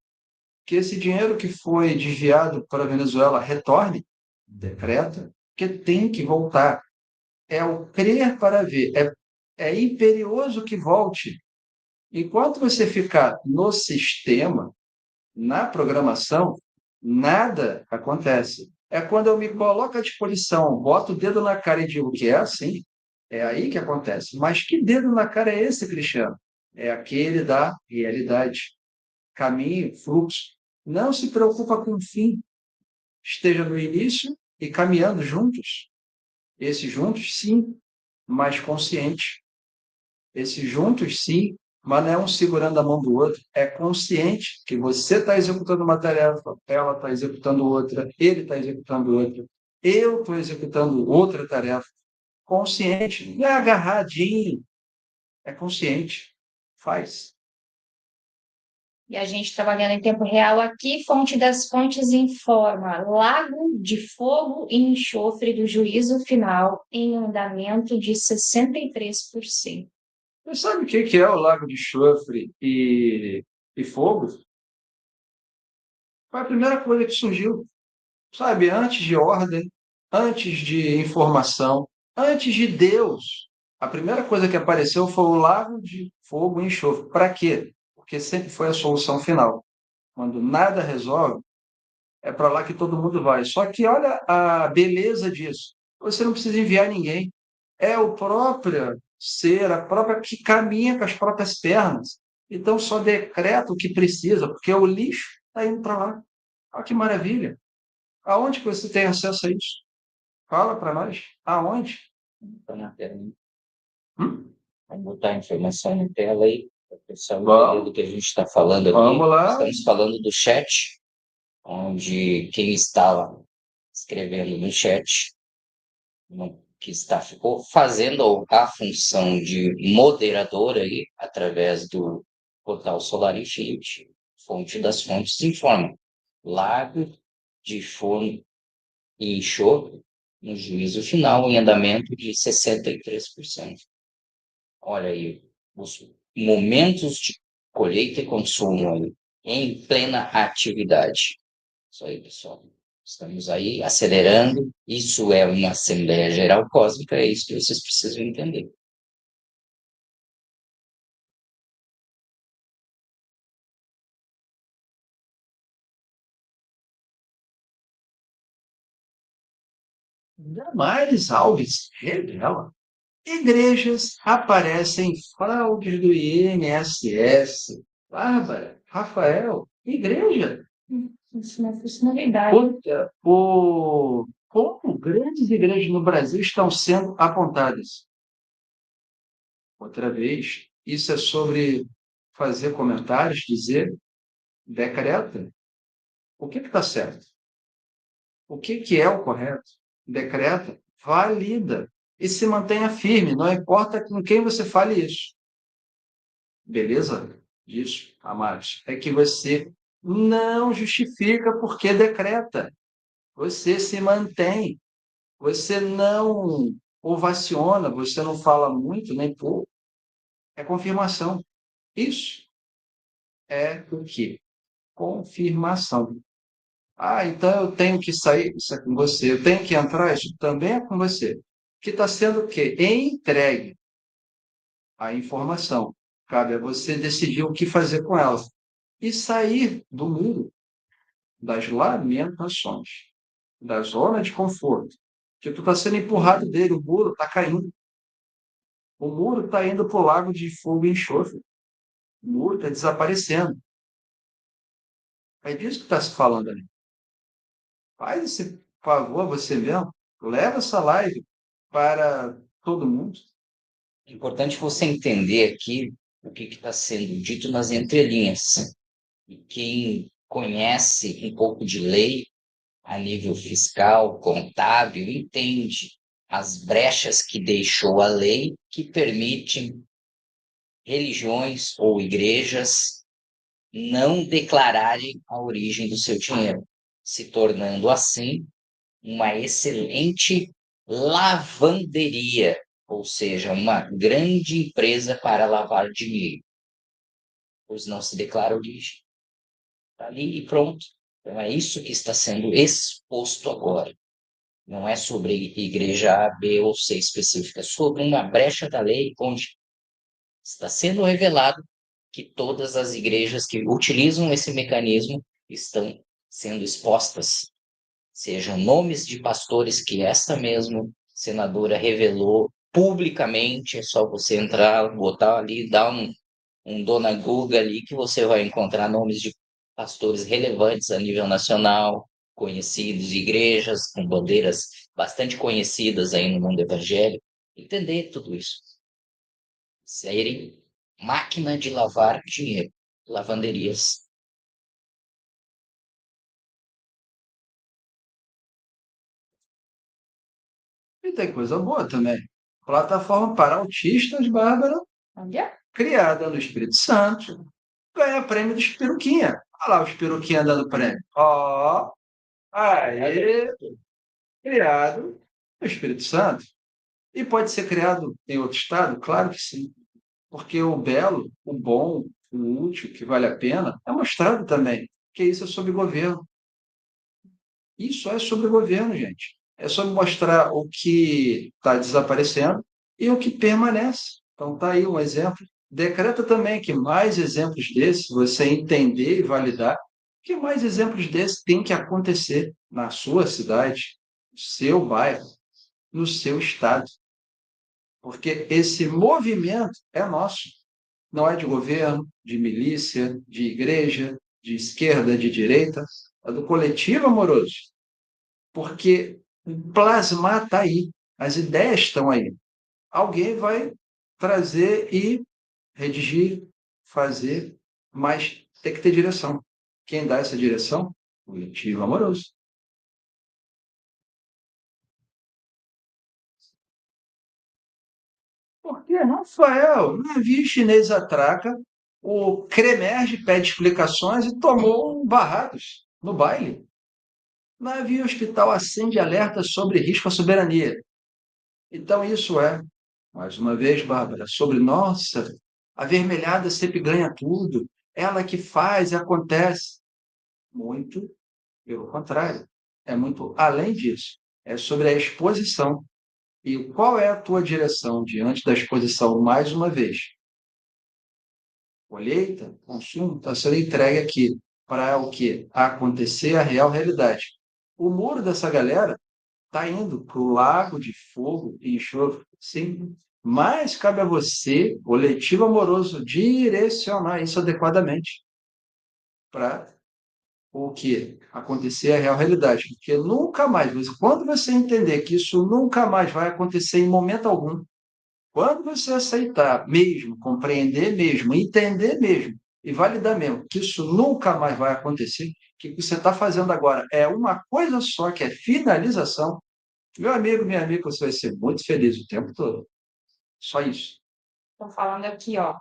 Que esse dinheiro que foi desviado para a Venezuela retorne? Decreta. Que tem que voltar. É o crer para ver. É imperioso que volte. Enquanto você ficar no sistema, na programação, nada acontece. É quando eu me coloco à disposição, boto o dedo na cara e digo que é assim, é aí que acontece. Mas que dedo na cara é esse, Cristiano? É aquele da realidade. Caminho, fluxo. Não se preocupa com o fim. Esteja no início e caminhando juntos. Esses juntos, sim, mas consciente. Esses juntos, sim, mas não é um segurando a mão do outro. É consciente que você está executando uma tarefa, ela está executando outra, ele está executando outra, eu estou executando outra tarefa. Consciente, não é agarradinho, é consciente. Faz. E a gente trabalhando em tempo real aqui, Fonte das Fontes informa: lago de fogo e enxofre do juízo final em andamento de 63%. Você sabe o que é o lago de enxofre e fogo? Foi a primeira coisa que surgiu. Sabe, antes de ordem, antes de informação, antes de Deus, a primeira coisa que apareceu foi o lago de fogo e enxofre. Para quê? Porque sempre foi a solução final. Quando nada resolve, é para lá que todo mundo vai. Só que olha a beleza disso. Você não precisa enviar ninguém. É o próprio ser, a própria que caminha com as próprias pernas. Então só decreta o que precisa, porque o lixo está indo para lá. Olha que maravilha. Aonde que você tem acesso a isso? Fala para nós. Aonde? Tá na tela, né? Hum? Vamos botar a informação na tela aí, para o pessoal entender Vamos, do que a gente está falando aqui. vamos lá. Estamos falando do chat, onde quem estava escrevendo no chat, que está fazendo a função de moderador aí, através do portal Solar Infinity, Fonte das Fontes, informa. Lago de Fogo e enxofre no juízo final em andamento de 63%. Olha aí, os momentos de colheita e consumo aí, em plena atividade. Isso aí, pessoal. Estamos aí acelerando. Isso é uma Assembleia Geral Cósmica, é isso que vocês precisam entender. Damares Alves revela. Igrejas aparecem fraudes do INSS. Bárbara, Rafael, igreja. Isso não é funcionalidade. Como grandes igrejas no Brasil estão sendo apontadas? Outra vez, isso é sobre fazer comentários, dizer, decreta. O que está certo? O que é o correto? Decreta, valida e se mantenha firme, não importa com quem você fale isso. Beleza? disso, amados, é que você não justifica porque decreta. Você se mantém. Você não ovaciona, você não fala muito nem pouco. É confirmação. Isso é o quê? Confirmação. Ah, então eu tenho que sair, isso é com você. Eu tenho que entrar, isso também é com você. Que está sendo o quê? Entregue a informação. Cabe a você decidir o que fazer com ela. E sair do muro das lamentações, da zona de conforto. Que tu está sendo empurrado dele, o muro está caindo. O muro está indo para o lago de fogo e enxofre. O muro está desaparecendo. É disso que está se falando ali. Faz esse favor a você mesmo. Leva essa live para todo mundo. É importante você entender aqui o que está sendo dito nas entrelinhas. E quem conhece um pouco de lei a nível fiscal, contábil, entende as brechas que deixou a lei que permitem religiões ou igrejas não declararem a origem do seu dinheiro, se tornando assim uma excelente lavanderia, ou seja, uma grande empresa para lavar dinheiro, pois não se declara origem. Está ali e pronto. Então é isso que está sendo exposto agora. Não é sobre igreja A, B ou C específica, é sobre uma brecha da lei onde está sendo revelado que todas as igrejas que utilizam esse mecanismo estão sendo expostas, sejam nomes de pastores que esta mesma senadora revelou publicamente, é só você entrar, botar ali, dar um Dona Google ali que você vai encontrar nomes de pastores relevantes a nível nacional, conhecidos, igrejas com bandeiras bastante conhecidas aí no mundo evangélico. Entender tudo isso. Serem máquina de lavar dinheiro, lavanderias. E tem coisa boa também. Plataforma para autistas, Bárbara, Olha, criada no Espírito Santo, ganha prêmio do Espiruquinha. Olha lá o Espiruquinha dando prêmio. Ó, aí, criado no Espírito Santo. E pode ser criado em outro estado? Claro que sim. Porque o belo, o bom, o útil, que vale a pena, é mostrado também. Que isso é sobre governo. Isso é sobre governo, gente. É sobre mostrar o que está desaparecendo e o que permanece. Então, está aí um exemplo. Decreta também que mais exemplos desses, você entender e validar, que mais exemplos desses tem que acontecer na sua cidade, no seu bairro, no seu estado. Porque esse movimento é nosso. Não é de governo, de milícia, de igreja, de esquerda, de direita, é do coletivo amoroso. Porque o plasmar está aí, as ideias estão aí. Alguém vai trazer e redigir, fazer, mas tem que ter direção. Quem dá essa direção? O coletivo amoroso. Porque, Rafael, navio chinês atraca, o Cremerge pede explicações e tomou barrados no baile. Navio hospital acende alerta sobre risco à soberania. Então, isso é, mais uma vez, Bárbara, sobre nossa, a vermelhada sempre ganha tudo, ela que faz e acontece. Muito pelo contrário, é muito além disso. É sobre a exposição. E qual é a tua direção diante da exposição, mais uma vez? Colheita, consumo, está sendo entregue aqui para o quê? Acontecer a real realidade. O muro dessa galera está indo para o lago de fogo e enxofre, sim. Mas cabe a você, coletivo amoroso, direcionar isso adequadamente para o que acontecer a real realidade. Porque nunca mais, quando você entender que isso nunca mais vai acontecer em momento algum, quando você aceitar mesmo, compreender mesmo, entender mesmo e validar mesmo que isso nunca mais vai acontecer, que o que você está fazendo agora é uma coisa só, que é finalização, meu amigo, minha amiga, você vai ser muito feliz o tempo todo. Só isso. estão falando aqui, ó.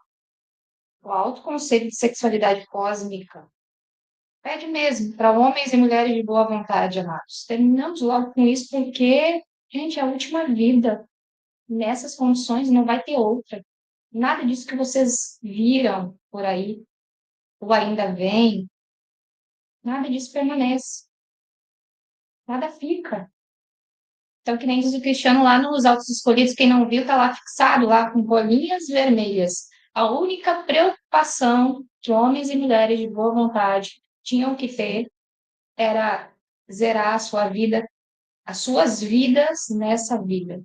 o alto conceito de sexualidade cósmica pede mesmo para homens e mulheres de boa vontade, amados. Terminamos logo com isso, porque, gente, é a última vida. Nessas condições não vai ter outra. Nada disso que vocês viram por aí, ou ainda vem, nada disso permanece. Nada fica. Então, que nem diz o Cristiano lá nos Autos Escolhidos, quem não viu, está lá fixado, lá com bolinhas vermelhas. A única preocupação que homens e mulheres de boa vontade tinham que ter era zerar a sua vida, as suas vidas nessa vida.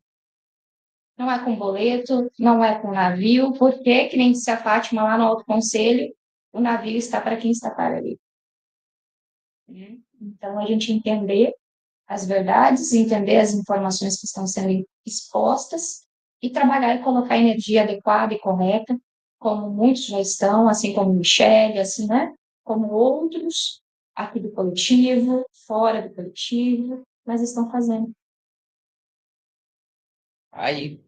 Não é com boleto, não é com navio, porque, que nem disse a Fátima lá no Alto Conselho, o navio está para quem está para ali. Então, a gente entender as verdades, entender as informações que estão sendo expostas e trabalhar e colocar a energia adequada e correta, como muitos já estão, assim como Michele, assim, né? Como outros aqui do coletivo, fora do coletivo, mas estão fazendo. Aí,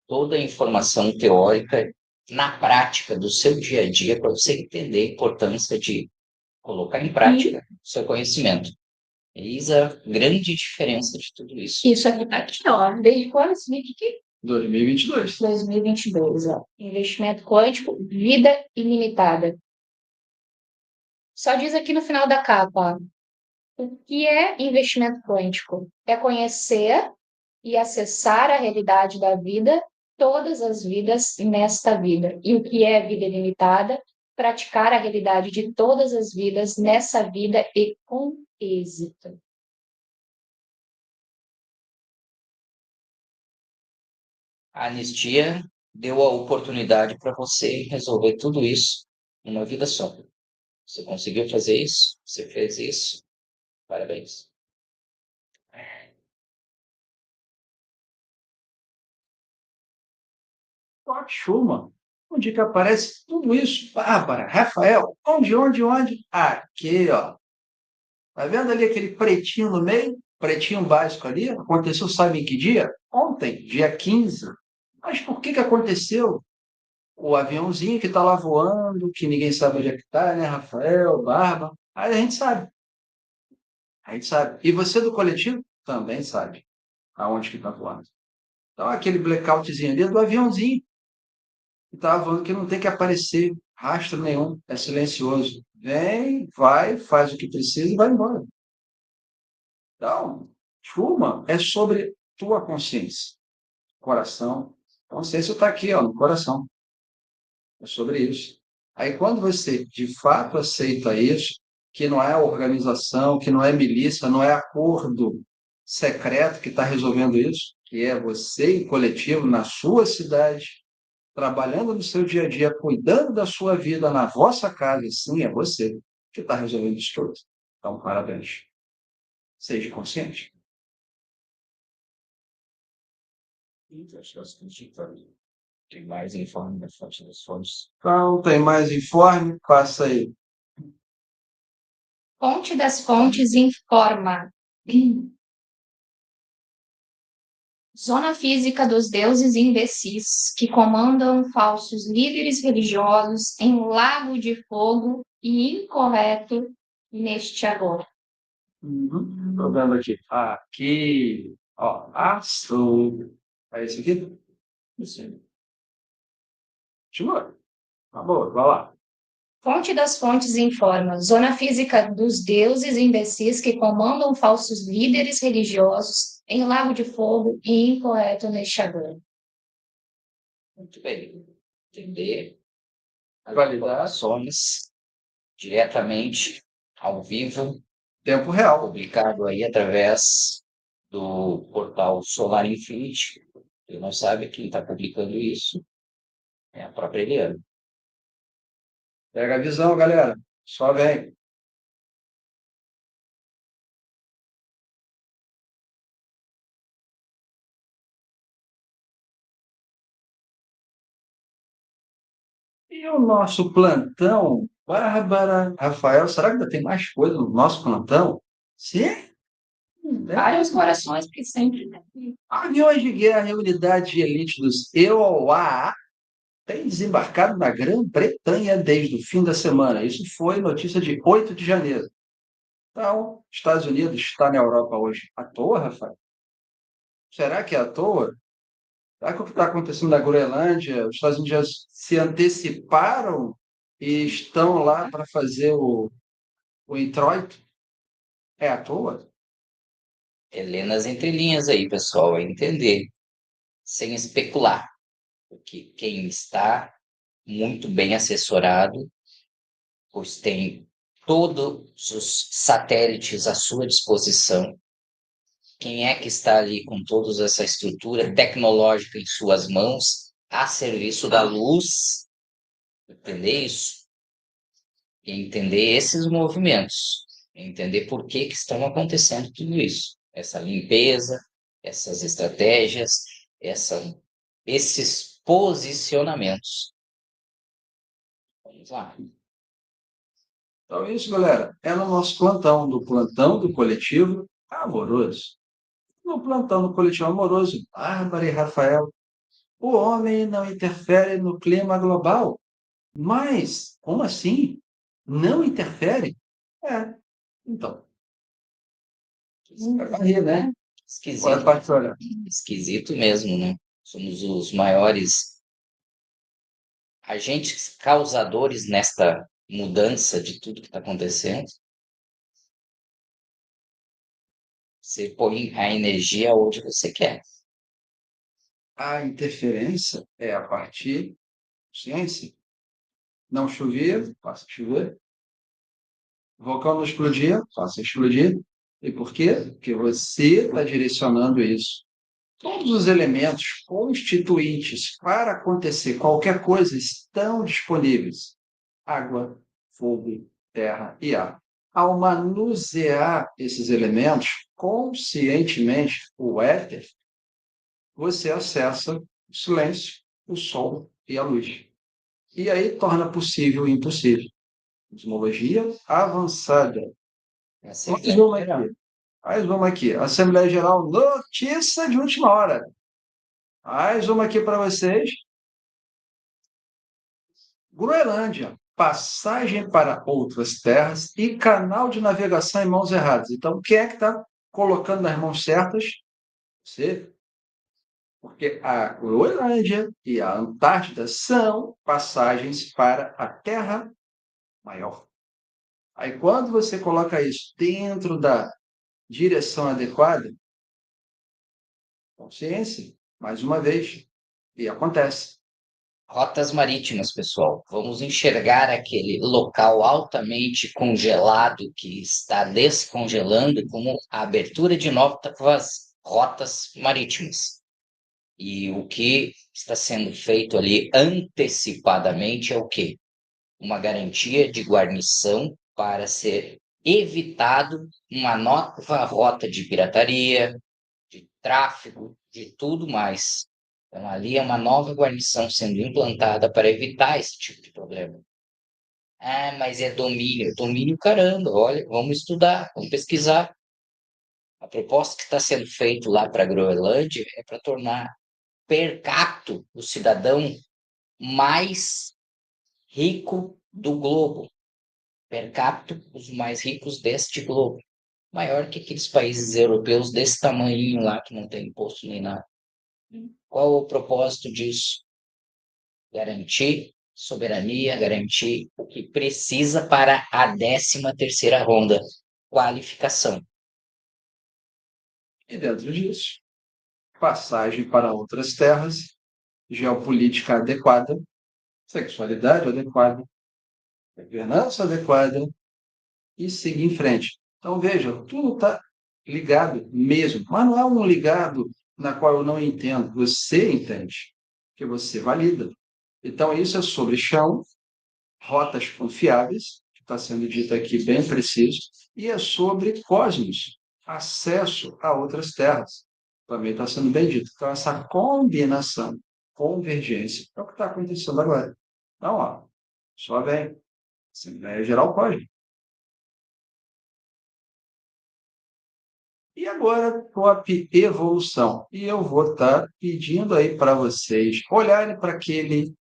toda a informação teórica na prática do seu dia a dia para você entender a importância de colocar em prática o seu conhecimento. Eis a grande diferença de tudo isso. Isso aqui tá aqui, ó. Desde quando? 2022. 2022, ó. Investimento quântico, vida ilimitada. Só diz aqui no final da capa, ó. O que é investimento quântico? É conhecer e acessar a realidade da vida, todas as vidas nesta vida. E o que é vida ilimitada? Praticar a realidade de todas as vidas nessa vida e com êxito. A anistia deu a oportunidade para você resolver tudo isso em uma vida só. Você conseguiu fazer isso? Você fez isso? Parabéns. Scott Schumann, onde que aparece tudo isso? Bárbara, Rafael, onde? Aqui, ó. Tá vendo ali aquele pretinho no meio? Pretinho básico ali? Aconteceu, sabe em que dia? Ontem, dia 15. Mas por que que aconteceu? O aviãozinho que está lá voando, que ninguém sabe onde é que está, né, Rafael, Barba? Aí a gente sabe. A gente sabe. E você do coletivo também sabe aonde que está voando. Então, aquele blackoutzinho ali é do aviãozinho que está voando, que não tem que aparecer rastro nenhum, é silencioso. Vem, vai, faz o que precisa e vai embora. Então, Schumann é sobre tua consciência, coração. A consciência está aqui, ó, no coração. É sobre isso. Aí, quando você de fato aceita isso, que não é organização, que não é milícia, não é acordo secreto que está resolvendo isso, que é você em coletivo, na sua cidade, trabalhando no seu dia a dia, cuidando da sua vida na vossa casa, sim, é você que está resolvendo isso tudo. Então, parabéns. Seja consciente. Tem mais informe da fonte das fontes. Então, tem mais informe? Passa aí. Fonte das fontes informa. Zona física dos deuses imbecis, que comandam falsos líderes religiosos em lago de fogo e incorreto neste agora. Estou vendo aqui. Aqui, ó, azul. É esse aqui? Sim. Continua. Tá bom, vai lá. Fonte das fontes informa. Zona física dos deuses imbecis que comandam falsos líderes religiosos em lago de fogo e incorreto neste agora. Muito bem. Entender as Validar. informações diretamente, ao vivo, Tempo real. publicado aí através do portal Solar Infinity. Quem não sabe quem está publicando isso é a própria Eliana. Pega a visão, galera. Só vem. E o nosso plantão? Bárbara, Rafael, será que ainda tem mais coisa no nosso plantão? Sim. Vários corações, porque sempre. Aviões de guerra e unidades de elite dos EUA tem desembarcado na Grã-Bretanha desde o fim da semana. Isso foi notícia de 8 de janeiro. Então, Estados Unidos está na Europa hoje à toa, Rafael? Será que é à toa? Será que o que está acontecendo na Groenlândia, os Estados Unidos já se anteciparam e estão lá para fazer o introito? É à toa? É ler nas entrelinhas aí, pessoal, é entender, sem especular, porque quem está muito bem assessorado, pois tem todos os satélites à sua disposição. Quem é que está ali com toda essa estrutura tecnológica em suas mãos, a serviço da luz? Entender isso? E entender esses movimentos, entender por que que estão acontecendo tudo isso, essa limpeza, essas estratégias, esses posicionamentos. Vamos lá. Então, é isso, galera. É no nosso plantão, do coletivo amoroso. No plantão do coletivo amoroso, Bárbara e Rafael, o homem não interfere no clima global. Mas, como assim? Não interfere? É, então. É pra rir, né? Olha, Esquisito, parte, olha. esquisito mesmo, né? Somos os maiores agentes causadores nesta mudança de tudo que está acontecendo. Você põe a energia onde você quer. A interferência é a partir da ciência. Não chovia, faça chover. Vulcão não explodia, faça explodir. E por quê? Porque você está direcionando isso. Todos os elementos constituintes para acontecer qualquer coisa estão disponíveis: água, fogo, terra e ar. Ao manusear esses elementos conscientemente, o éter, você acessa o silêncio, o som e a luz. E aí torna possível o impossível. Cosmologia avançada. Essa é a Mas vamos ideia geral. aqui. Mas vamos aqui. Assembleia Geral, notícia de última hora. Mais uma aqui para vocês. Groenlândia, passagem para outras terras e canal de navegação em mãos erradas. Então, quem é que está colocando nas mãos certas? Você. Porque a Groenlândia e a Antártida são passagens para a Terra Maior. Aí, quando você coloca isso dentro da direção adequada, consciência, mais uma vez, e acontece. Rotas marítimas, pessoal. Vamos enxergar aquele local altamente congelado que está descongelando como a abertura de novas rotas marítimas. E o que está sendo feito ali antecipadamente é o quê? Uma garantia de guarnição para ser evitado uma nova rota de pirataria, de tráfego, de tudo mais. Então, ali é uma nova guarnição sendo implantada para evitar esse tipo de problema. Ah, mas é domínio. Domínio, caramba, olha, vamos estudar, vamos pesquisar. A proposta que está sendo feita lá para a Groenlândia é para tornar per capita o cidadão mais rico do globo. Per capita, os mais ricos deste globo. Maior que aqueles países europeus desse tamanho lá que não tem imposto nem nada. Qual o propósito disso? Garantir soberania, garantir o que precisa para a 13ª ronda, qualificação. E dentro disso, passagem para outras terras, geopolítica adequada, sexualidade adequada, governança adequada e seguir em frente. Então, veja, tudo está ligado mesmo, mas não é um ligado na qual eu não entendo, você entende, que você valida. Então, isso é sobre chão, rotas confiáveis, que está sendo dito aqui bem preciso, e é sobre cosmos, acesso a outras terras, também está sendo bem dito. Então, essa combinação, convergência, é o que está acontecendo agora. Então, ó, só vem. Assembleia Geral pode. E agora, top evolução. E eu vou estar pedindo aí para vocês olharem para aquele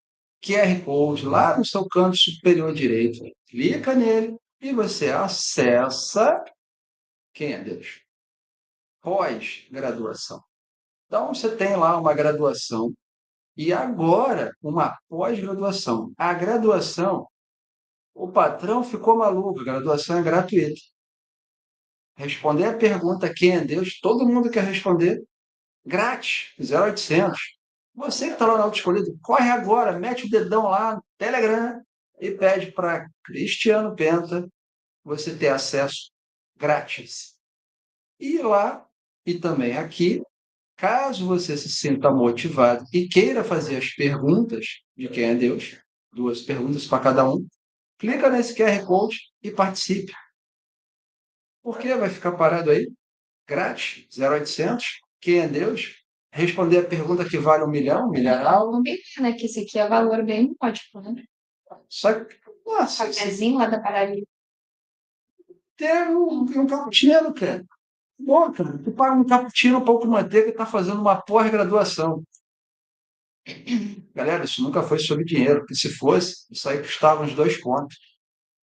QR Code lá no seu canto superior direito. Clica nele e você acessa quem é Deus. Pós-graduação. Então, você tem lá uma graduação e agora uma pós-graduação. A graduação, o patrão ficou maluco, a graduação é gratuita. Responder a pergunta quem é Deus, todo mundo quer responder grátis, 0800. Você que está lá na autoescolhido, corre agora, mete o dedão lá no Telegram e pede para Cristiano Penta você ter acesso grátis. E lá, e também aqui, caso você se sinta motivado e queira fazer as perguntas de quem é Deus, 2 perguntas para cada um, clica nesse QR Code e participe. Por que vai ficar parado aí? Grátis, 0800, quem é Deus? Responder a pergunta que vale 1 milhão, milharal. Não bem, né? Que esse aqui é valor bem módico, né? Só que, nossa, Cafezinho lá da padaria. tem um cappuccino, cara. Bom, cara, tu paga um cappuccino, um pouco de manteiga e está fazendo uma pós-graduação. Galera, isso nunca foi sobre dinheiro, porque se fosse, isso aí custava uns 2 contos,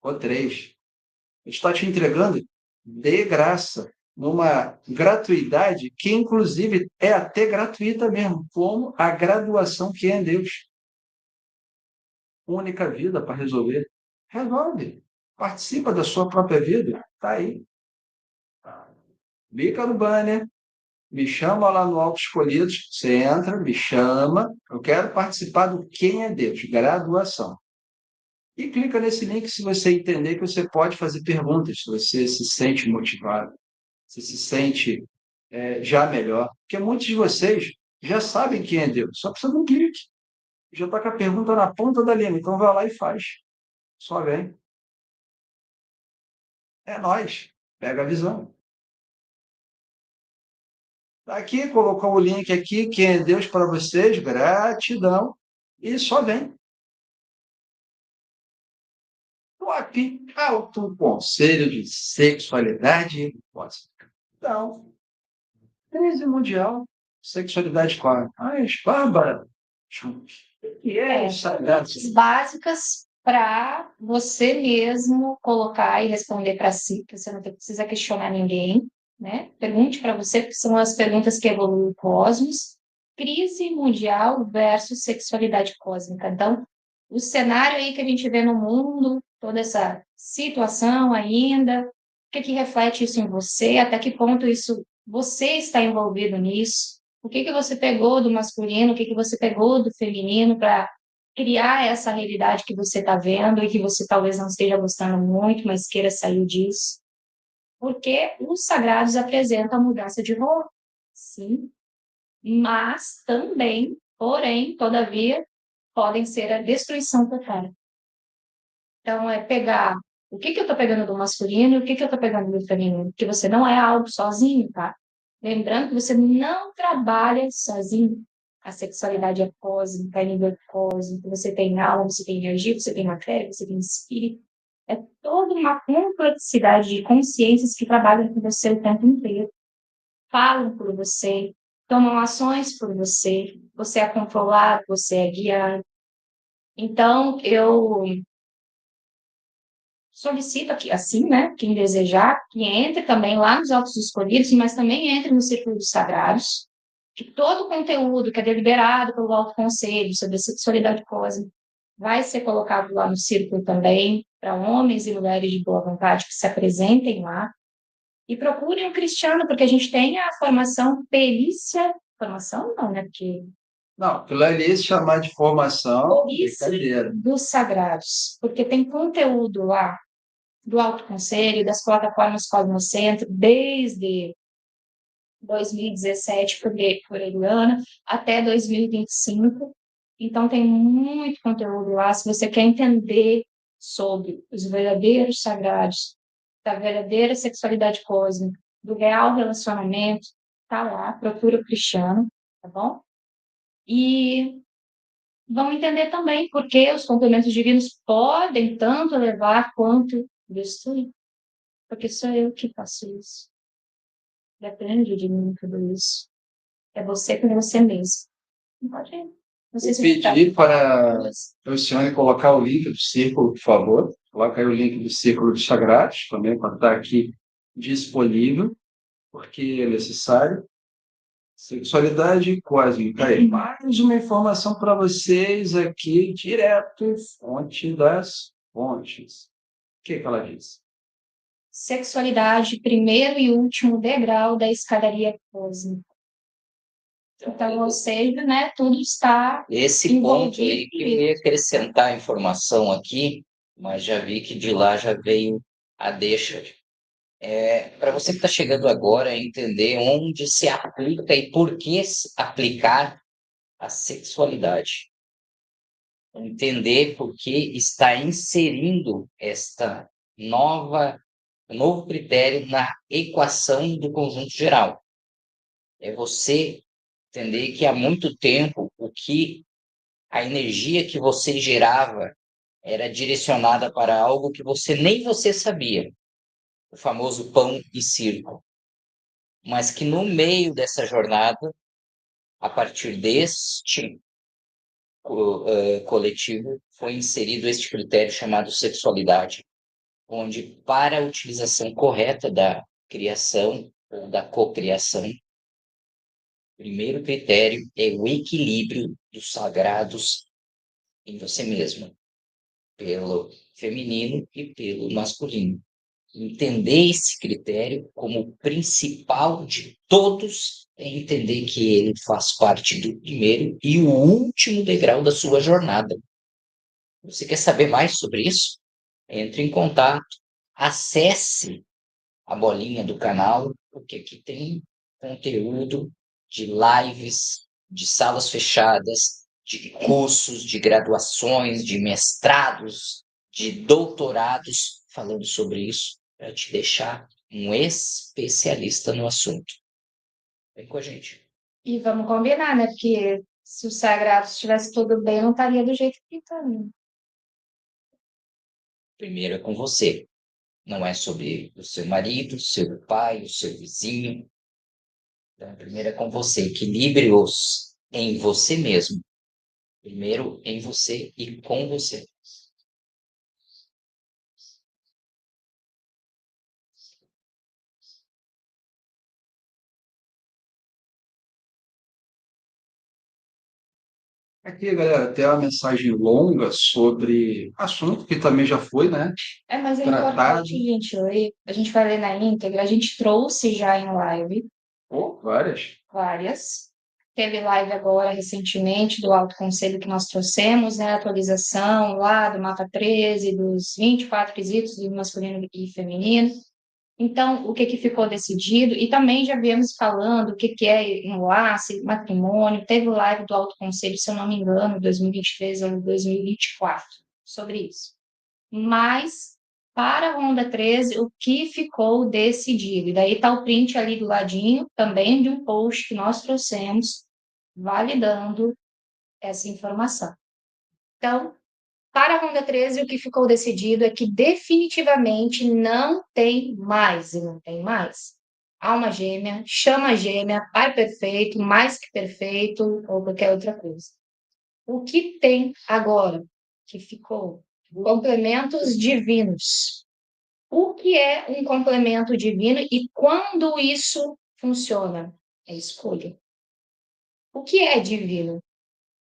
ou 3. A gente está te entregando de graça, numa gratuidade que, inclusive, é até gratuita mesmo, como a graduação que é em Deus. Única vida para resolver. Resolve. Participa da sua própria vida. Está aí. Clica no banner, me chama lá no Auto Escolhidos, você entra, me chama, eu quero participar do Quem é Deus, graduação. E clica nesse link se você entender que você pode fazer perguntas, se você se sente motivado, se sente já melhor. Porque muitos de vocês já sabem quem é Deus, só precisa de um clique. Já está com a pergunta na ponta da língua, então vai lá e faz. Só vem. É nós. Pega a visão. Tá aqui, colocou o link aqui, quem é Deus para vocês, gratidão. E só vem. Top. Alto Conselho de Sexualidade e Hipótese. Então, crise mundial, sexualidade qual? Ai, Bárbara. O que é isso? Básicas para você mesmo colocar e responder para si, que você não precisa questionar ninguém, né? Pergunte para você, porque são as perguntas que evoluem o cosmos. Crise mundial versus sexualidade cósmica. Então, o cenário aí que a gente vê no mundo, toda essa situação ainda, o que reflete isso em você? Até que ponto isso você está envolvido nisso? O que você pegou do masculino? O que você pegou do feminino para criar essa realidade que você está vendo e que você talvez não esteja gostando muito, mas queira sair disso? Porque os sagrados apresentam a mudança de rolo, sim, mas também, porém, todavia, podem ser a destruição total. Então, é pegar o que eu estou pegando do masculino e o que eu estou pegando do feminino, porque você não é algo sozinho, tá? Lembrando que você não trabalha sozinho. A sexualidade é cósmica, é nível cósmico, você tem alma, você tem energia, você tem matéria, você tem espírito. É toda uma complexidade de consciências que trabalham com você o tempo inteiro. Falam por você, tomam ações por você, você é controlado, você é guiado. Então, eu solicito aqui, assim, né, quem desejar, que entre também lá nos Autos Escolhidos, mas também entre no Círculo dos Sagrados, que todo o conteúdo que é deliberado pelo Alto Conselho sobre a sexualidade cósmica vai ser colocado lá no círculo também, para homens e mulheres de boa vontade que se apresentem lá, e procurem o Cristiano, porque a gente tem a formação perícia, formação não, né, porque Não, aquilo ali se chamar de formação, perícia brincadeira. dos sagrados, porque tem conteúdo lá do Alto Conselho, das plataformas Cosmocentro, desde 2017 por Eliana até 2025. Então, tem muito conteúdo lá. Se você quer entender sobre os verdadeiros sagrados, da verdadeira sexualidade cósmica, do real relacionamento, tá lá, procura o Cristiano, tá bom? E vão entender também porque os complementos divinos podem tanto elevar quanto destruir. Porque sou eu que faço isso. Depende de mim tudo isso. É você com você mesmo. Não pode Não sei Vou se está. pedir para o senhor colocar o link do círculo, por favor. Coloca aí o link do círculo dos sagrados, também para estar aqui disponível, porque é necessário. Sexualidade cósmica. Aí, mais uma informação para vocês aqui, direto, fonte das fontes. O que que ela diz? Sexualidade, primeiro e último degrau da escadaria cósmica. Então, ou seja, né, tudo está Esse ponto aí envolvido. que eu ia acrescentar a informação aqui, mas já vi que de lá já veio a deixa. Para você que está chegando agora, entender onde se aplica e por que aplicar a sexualidade. Entender por que está inserindo esta novo critério na equação do conjunto geral. É você entender que há muito tempo a energia que você gerava era direcionada para algo que nem você sabia, o famoso pão e circo. Mas que no meio dessa jornada, a partir deste coletivo, foi inserido este critério chamado sexualidade, onde para a utilização correta da criação ou da cocriação, o primeiro critério é o equilíbrio dos sagrados em você mesmo, pelo feminino e pelo masculino. Entender esse critério como o principal de todos é entender que ele faz parte do primeiro e o último degrau da sua jornada. Você quer saber mais sobre isso? Entre em contato, acesse a bolinha do canal, porque aqui tem conteúdo de lives, de salas fechadas, de cursos, de graduações, de mestrados, de doutorados, falando sobre isso, para te deixar um especialista no assunto. Vem com a gente. E vamos combinar, né? Porque se o sagrado estivesse tudo bem, não estaria do jeito que está. Primeiro é com você. Não é sobre o seu marido, o seu pai, o seu vizinho. Então, primeiro é com você. Equilibre-os em você mesmo. Primeiro em você e com você. Aqui, galera, tem uma mensagem longa sobre assunto que também já foi, né, Mas é tratado. importante, gente, ler. A gente vai ler na íntegra. A gente trouxe já em live Várias. várias. Teve live agora recentemente do Alto Conselho que nós trouxemos, né? Atualização lá do mapa 13, dos 24 quesitos do masculino e feminino. Então, o que que ficou decidido? E também já viemos falando o que que é enlace, matrimônio. Teve live do Alto Conselho, se eu não me engano, 2023 ou 2024, sobre isso. Mas, para a Ronda 13, o que ficou decidido? E daí está o print ali do ladinho, também de um post que nós trouxemos, validando essa informação. Então, para a Ronda 13, o que ficou decidido é que definitivamente não tem mais, e não tem mais. Alma gêmea, chama gêmea, pai perfeito, mais que perfeito, ou qualquer outra coisa. O que tem agora, que ficou? Complementos divinos. O que é um complemento divino e quando isso funciona? É escolha. O que é divino?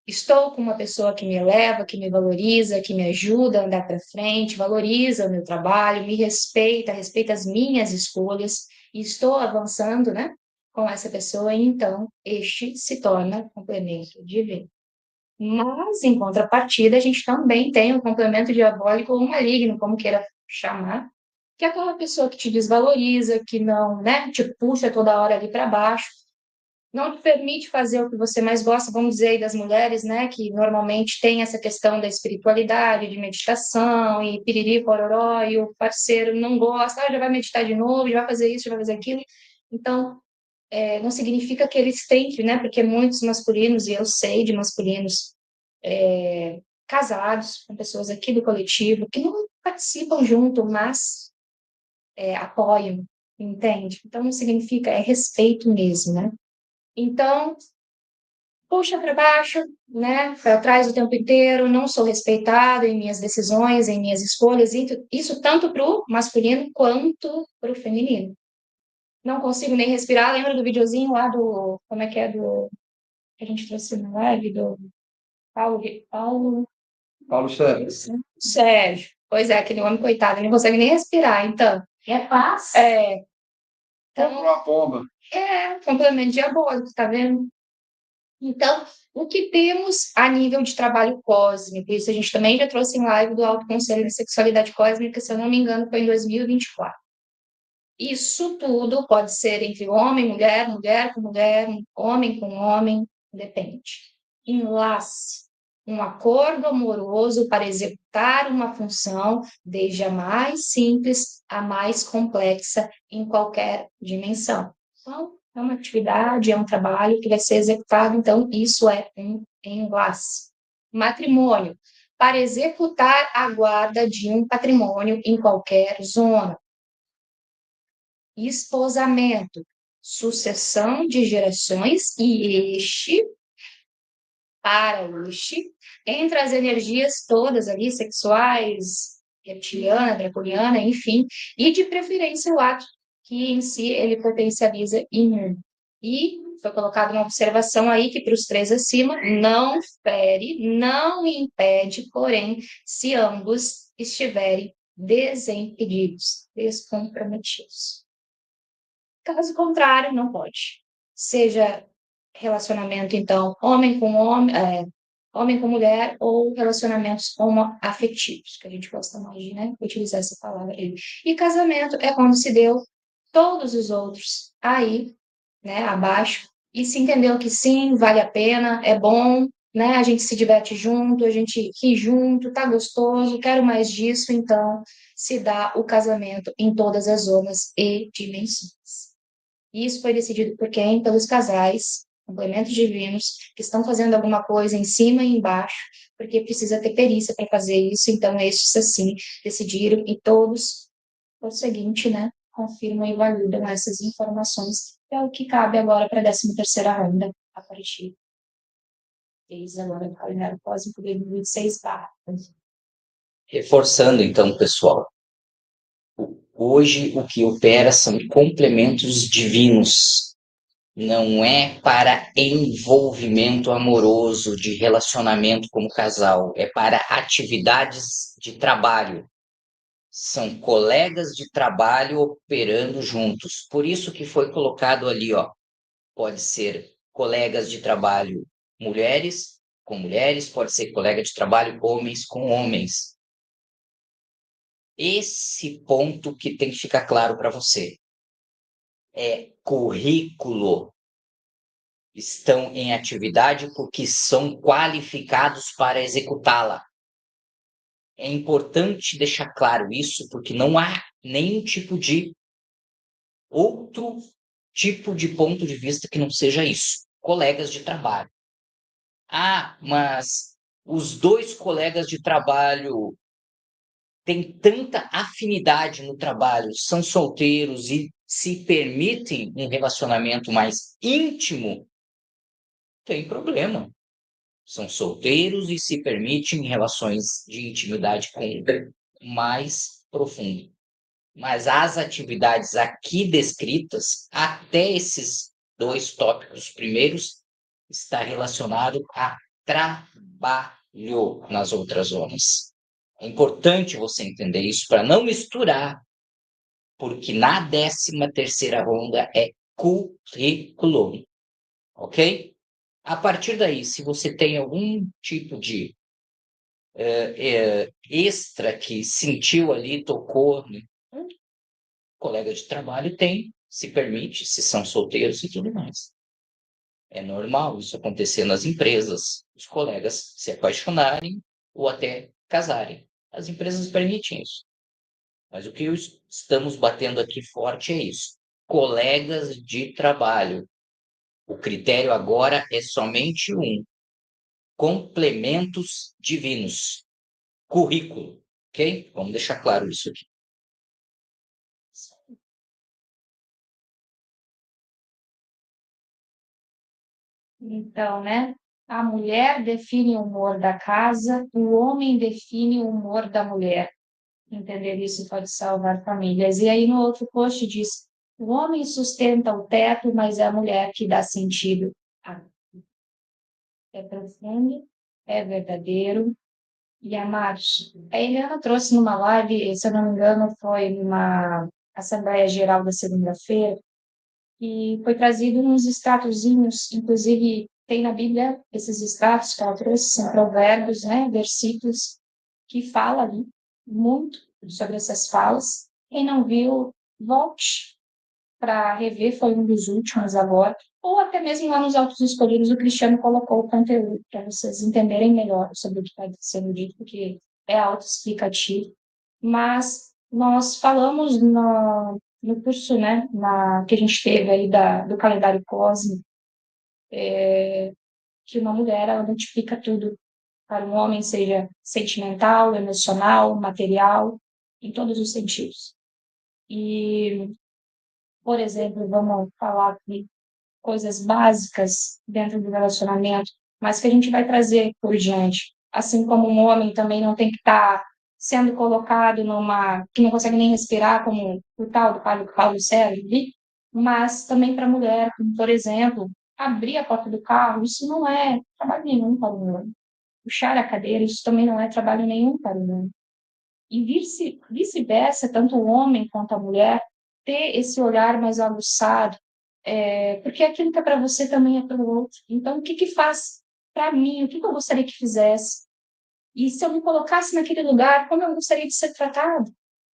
Estou com uma pessoa que me eleva, que me valoriza, que me ajuda a andar para frente, valoriza o meu trabalho, me respeita, respeita as minhas escolhas, e estou avançando, né, com essa pessoa, e então este se torna complemento divino. Mas, em contrapartida, a gente também tem um complemento diabólico ou maligno, como queira chamar, que é aquela pessoa que te desvaloriza, que não, né, te puxa toda hora ali para baixo, não te permite fazer o que você mais gosta, vamos dizer aí das mulheres, né, que normalmente tem essa questão da espiritualidade, de meditação e piriri, pororó, e o parceiro não gosta, já vai meditar de novo, já vai fazer isso, já vai fazer aquilo. Então, não significa que eles tentem, né, porque muitos masculinos, e eu sei de masculinos casados com pessoas aqui do coletivo, que não participam junto, mas apoiam, entende? Então, não significa, é respeito mesmo, né? Então, puxa para baixo, né? Para trás o tempo inteiro, não sou respeitado em minhas decisões, em minhas escolhas, isso tanto para o masculino quanto para o feminino. Não consigo nem respirar. Lembra do videozinho lá do, como é que é, do, que a gente trouxe na live, do Paulo Paulo Sérgio. Sérgio. Pois é, aquele homem, coitado, ele não consegue nem respirar, então. É paz? Então, Comprou a bomba. complemento diabólico, tá vendo? Então, o que temos a nível de trabalho cósmico? Isso a gente também já trouxe em live do Alto Conselho de Sexualidade Cósmica, se eu não me engano, foi em 2024. Isso tudo pode ser entre homem, mulher, mulher com mulher, homem com homem, depende. Enlace, um acordo amoroso para executar uma função, desde a mais simples à mais complexa, em qualquer dimensão. Então, é uma atividade, é um trabalho que vai ser executado, então, isso é um enlace. Matrimônio, para executar a guarda de um patrimônio em qualquer zona. Esposamento, sucessão de gerações e para entre as energias todas ali, sexuais, reptiliana, draconiana, enfim, e de preferência o ato que em si ele potencializa em um. E foi colocada uma observação aí que para os três acima não fere, não impede, porém, se ambos estiverem desimpedidos, descomprometidos. Caso contrário, não pode. Seja relacionamento, então, homem com mulher, ou relacionamentos homoafetivos, que a gente gosta mais de, né, utilizar essa palavra aí. E casamento é quando se deu todos os outros aí, né, abaixo, e se entendeu que sim, vale a pena, é bom, né, a gente se diverte junto, a gente ri junto, tá gostoso, quero mais disso, então se dá o casamento em todas as zonas e dimensões. Isso foi decidido por quem? Pelos casais, complementos divinos, que estão fazendo alguma coisa em cima e embaixo, porque precisa ter perícia para fazer isso. Então, estes, assim, decidiram e todos, por seguinte, né, confirmam e validam essas informações, que é o que cabe agora para a 13ª ronda, a partir deles agora do calendário cósmico de 2026. Reforçando, então, pessoal, hoje o que opera são complementos divinos. Não é para envolvimento amoroso de relacionamento como casal, é para atividades de trabalho. São colegas de trabalho operando juntos. Por isso que foi colocado ali, ó, pode ser colegas de trabalho mulheres com mulheres, pode ser colega de trabalho homens com homens. Esse ponto que tem que ficar claro para você. É currículo. Estão em atividade porque são qualificados para executá-la. É importante deixar claro isso, porque não há nenhum tipo de outro tipo de ponto de vista que não seja isso. Colegas de trabalho. Ah, mas os dois colegas de trabalho têm tanta afinidade no trabalho, são solteiros e se permitem um relacionamento mais íntimo, tem problema. São solteiros e se permitem relações de intimidade com mais profundo. Mas as atividades aqui descritas, até esses dois tópicos primeiros, está relacionado a trabalho nas outras zonas. É importante você entender isso para não misturar, porque na 13ª ronda é currículo, ok? A partir daí, se você tem algum tipo de extra que sentiu ali, tocou, né? Colega de trabalho tem, se permite, se são solteiros e tudo mais. É normal isso acontecer nas empresas, os colegas se apaixonarem ou até casarem. As empresas permitem isso. Mas o que estamos batendo aqui forte é isso. Colegas de trabalho. O critério agora é somente um: complementos divinos. Currículo. Ok? Vamos deixar claro isso aqui. Então, né, A mulher define o humor da casa, o homem define o humor da mulher. Entender isso pode salvar famílias. E aí no outro post diz: o homem sustenta o teto, mas é a mulher que dá sentido. Ah, é profundo, é verdadeiro. E amados, a Eliana trouxe numa live, se eu não me engano, foi numa Assembleia Geral da segunda-feira, e foi trazido uns extratozinhos, inclusive tem na Bíblia esses extratos que ela trouxe, são provérbios, né, versículos que fala ali muito sobre essas falas. Quem não viu, volte para rever, foi um dos últimos agora, ou até mesmo lá nos Autos Escolhidos, o Cristiano colocou o conteúdo para vocês entenderem melhor sobre o que está sendo dito, porque é autoexplicativo. Mas nós falamos no curso, né, que a gente teve aí do calendário cósmico, que uma mulher, ela multiplica tudo para um homem, seja sentimental, emocional, material, em todos os sentidos. E, por exemplo, vamos falar aqui coisas básicas dentro do relacionamento, mas que a gente vai trazer por diante. Assim como um homem também não tem que estar sendo colocado numa que não consegue nem respirar, como o tal do Paulo Sérgio, mas também para a mulher, como, por exemplo, abrir a porta do carro, isso não é trabalho nenhum para o homem. Puxar a cadeira, isso também não é trabalho nenhum para o homem. E vice-versa, tanto o homem quanto a mulher, ter esse olhar mais aguçado, porque aquilo que é para você também é para o outro. Então, o que que faz para mim? O que que eu gostaria que fizesse? E se eu me colocasse naquele lugar, como eu gostaria de ser tratado?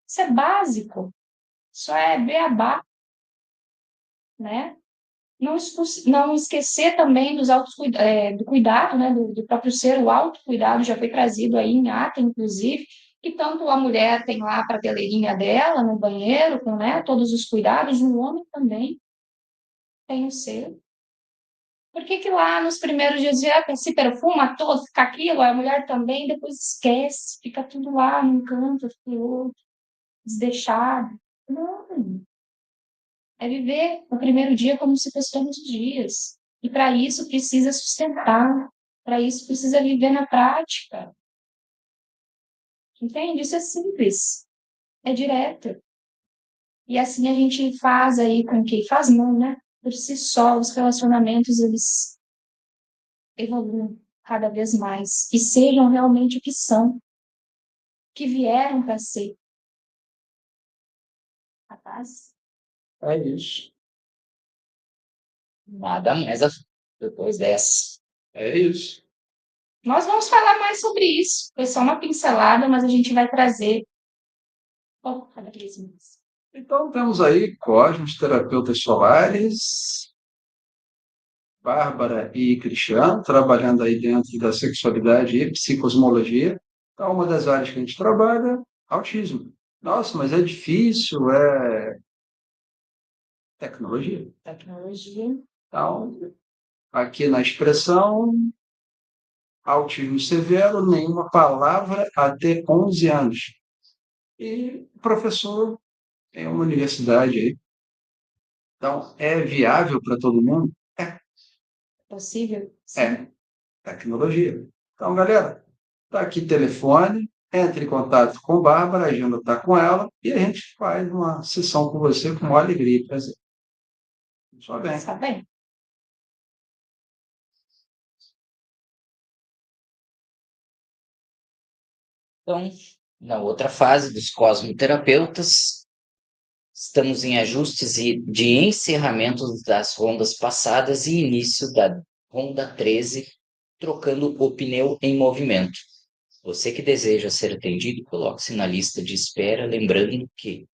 Isso é básico. Isso é beabá, né? Não esquecer também do cuidado, né, do próprio ser, o autocuidado já foi trazido aí em ata, inclusive, que tanto a mulher tem lá a prateleirinha dela no banheiro, com, né, todos os cuidados, o homem também tem o seu. Por que que lá nos primeiros dias se perfuma todo, fica aquilo, a mulher também, depois esquece, fica tudo lá num canto, fica outro, desdeixado. Não, é viver o primeiro dia como se fosse todos os dias. E para isso precisa sustentar, para isso precisa viver na prática. Entende? Isso é simples, é direto. E assim a gente faz aí com que, faz não, né? Por si só, os relacionamentos, eles evoluam cada vez mais e sejam realmente o que são, que vieram para ser. Capaz? É isso. Nada mais depois dessa. É isso. Nós vamos falar mais sobre isso. Foi só uma pincelada, mas a gente vai trazer cada vez mais. Então, temos aí Cosmos, terapeutas solares, Bárbara e Cristiano, trabalhando aí dentro da sexualidade e psicosmologia. Então, uma das áreas que a gente trabalha é autismo. Nossa, mas é difícil, é tecnologia. Tecnologia. Então, aqui na expressão, autismo severo, nenhuma palavra até 11 anos. E professor tem uma universidade aí. Então, é viável para todo mundo? Possível? Sim. É. Tecnologia. Então, galera, tá aqui telefone, entre em contato com Bárbara, a agenda está com ela, e a gente faz uma sessão com você com maior alegria e prazer. Só bem. Está bem. Então, na outra fase dos cosmoterapeutas, estamos em ajustes de encerramento das rondas passadas e início da ronda 13, trocando o pneu em movimento. Você que deseja ser atendido, coloque-se na lista de espera, lembrando que,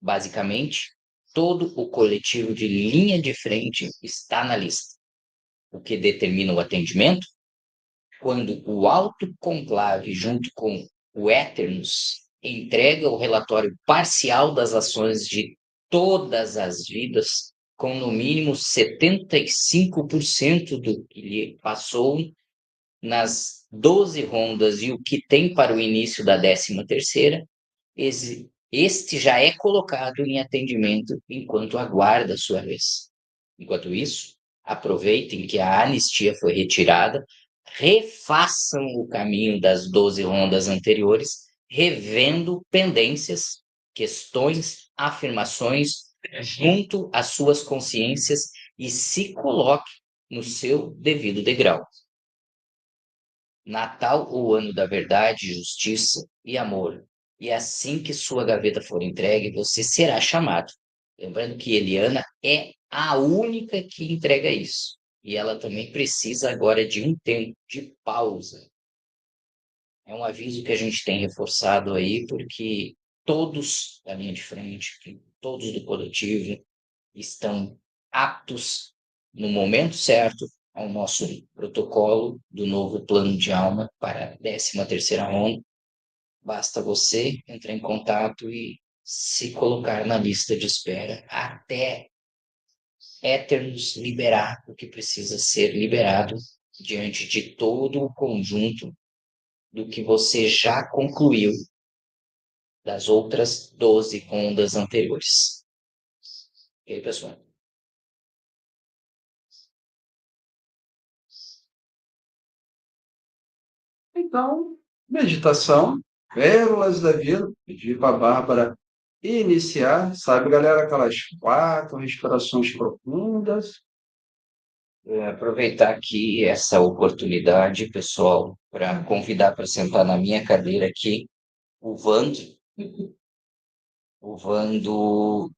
basicamente, todo o coletivo de linha de frente está na lista. O que determina o atendimento? Quando o autoconclave, junto com o Éternos, entrega o relatório parcial das ações de todas as vidas, com no mínimo 75% do que lhe passou nas 12 rondas e o que tem para o início da 13ª, este já é colocado em atendimento enquanto aguarda a sua vez. Enquanto isso, aproveitem que a anistia foi retirada, refaçam o caminho das 12 rondas anteriores, revendo pendências, questões, afirmações, junto às suas consciências e se coloque no seu devido degrau. Natal, o ano da verdade, justiça e amor. E assim que sua gaveta for entregue, você será chamado. Lembrando que Eliana é a única que entrega isso. E ela também precisa agora de um tempo de pausa. É um aviso que a gente tem reforçado aí, porque todos da linha de frente, todos do coletivo, estão aptos no momento certo ao nosso protocolo do novo plano de alma para a 13ª ronda. Basta você entrar em contato e se colocar na lista de espera até Éternos liberar o que precisa ser liberado diante de todo o conjunto do que você já concluiu das outras 12 rondas anteriores. Ok, pessoal? Então, meditação, pérolas da vida, pedir para a Bárbara iniciar, sabe, galera, aquelas 4 respirações profundas. Aproveitar aqui essa oportunidade, pessoal, para convidar para sentar na minha cadeira aqui o Vando. O Vando,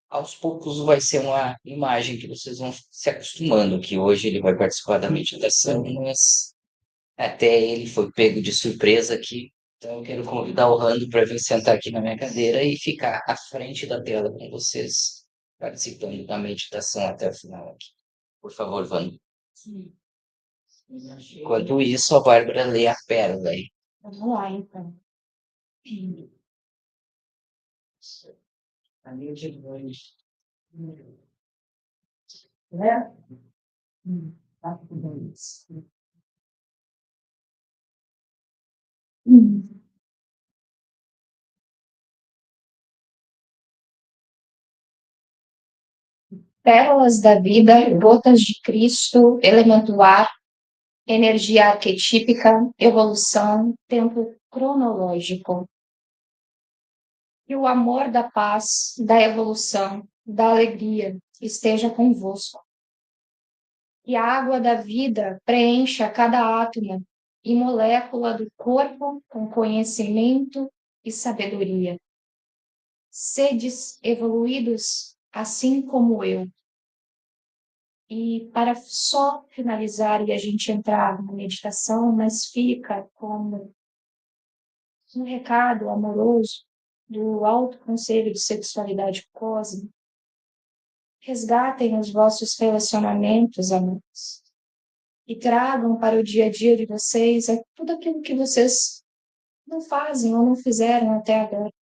aos poucos, vai ser uma imagem que vocês vão se acostumando, que hoje ele vai participar da meditação, mas até ele foi pego de surpresa aqui. Então, eu quero convidar o Rando para vir sentar aqui na minha cadeira e ficar à frente da tela com vocês, participando da meditação até o final aqui. Por favor, Vando. Enquanto isso, a Bárbara lê a pérola aí. Vamos lá, então. Né? Tá tudo isso. Pérolas da vida, gotas de Cristo, elemento ar, energia arquetípica, evolução, tempo cronológico. Que o amor da paz, da evolução, da alegria esteja convosco. Que a água da vida preencha cada átomo e molécula do corpo com conhecimento e sabedoria. Sedes evoluídos assim como eu. E para só finalizar e a gente entrar na meditação, mas fica como um recado amoroso do Alto Conselho de Sexualidade Cósmica. Resgatem os vossos relacionamentos, amigos, e tragam para o dia a dia de vocês tudo aquilo que vocês não fazem ou não fizeram até agora.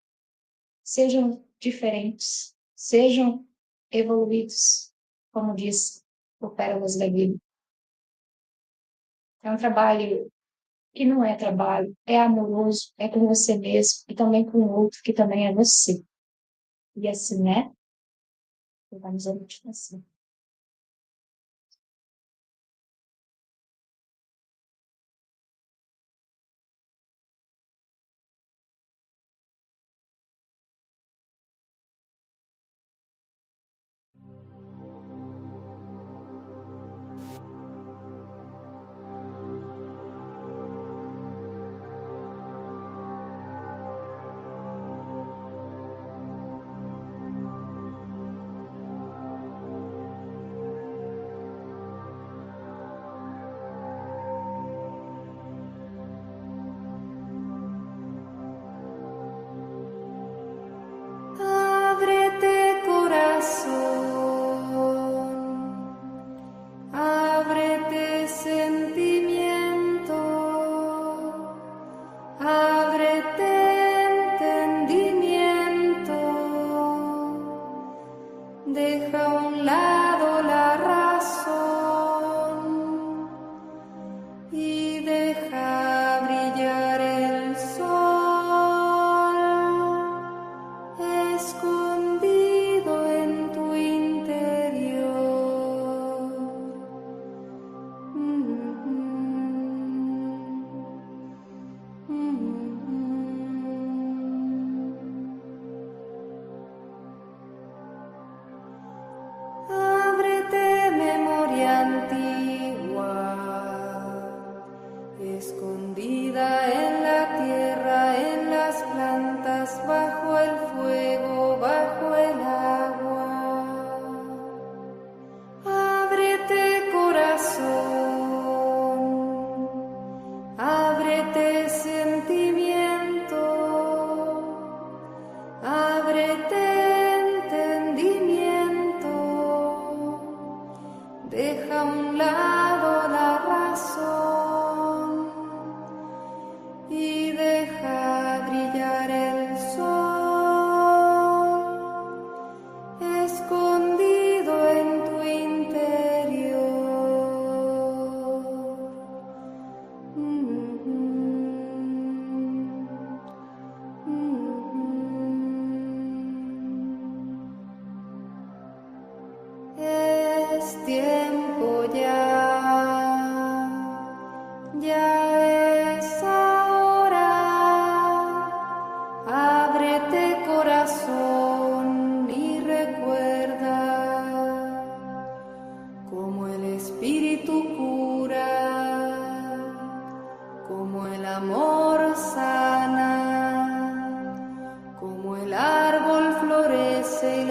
Sejam diferentes, sejam evoluídos, como diz o Pérolas da Vida. É um trabalho que não é trabalho, é amoroso, é com você mesmo e também com o outro, que também é você. E assim, né? Vamos à meditação. Ábrete corazón, ábrete sentimiento, ábrete entendimiento, deja a un lado la razón y deja brillar el sol escondido en tu interior.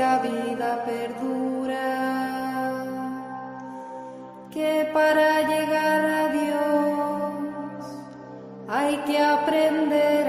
la vida perdura, que para llegar a Dios hay que aprender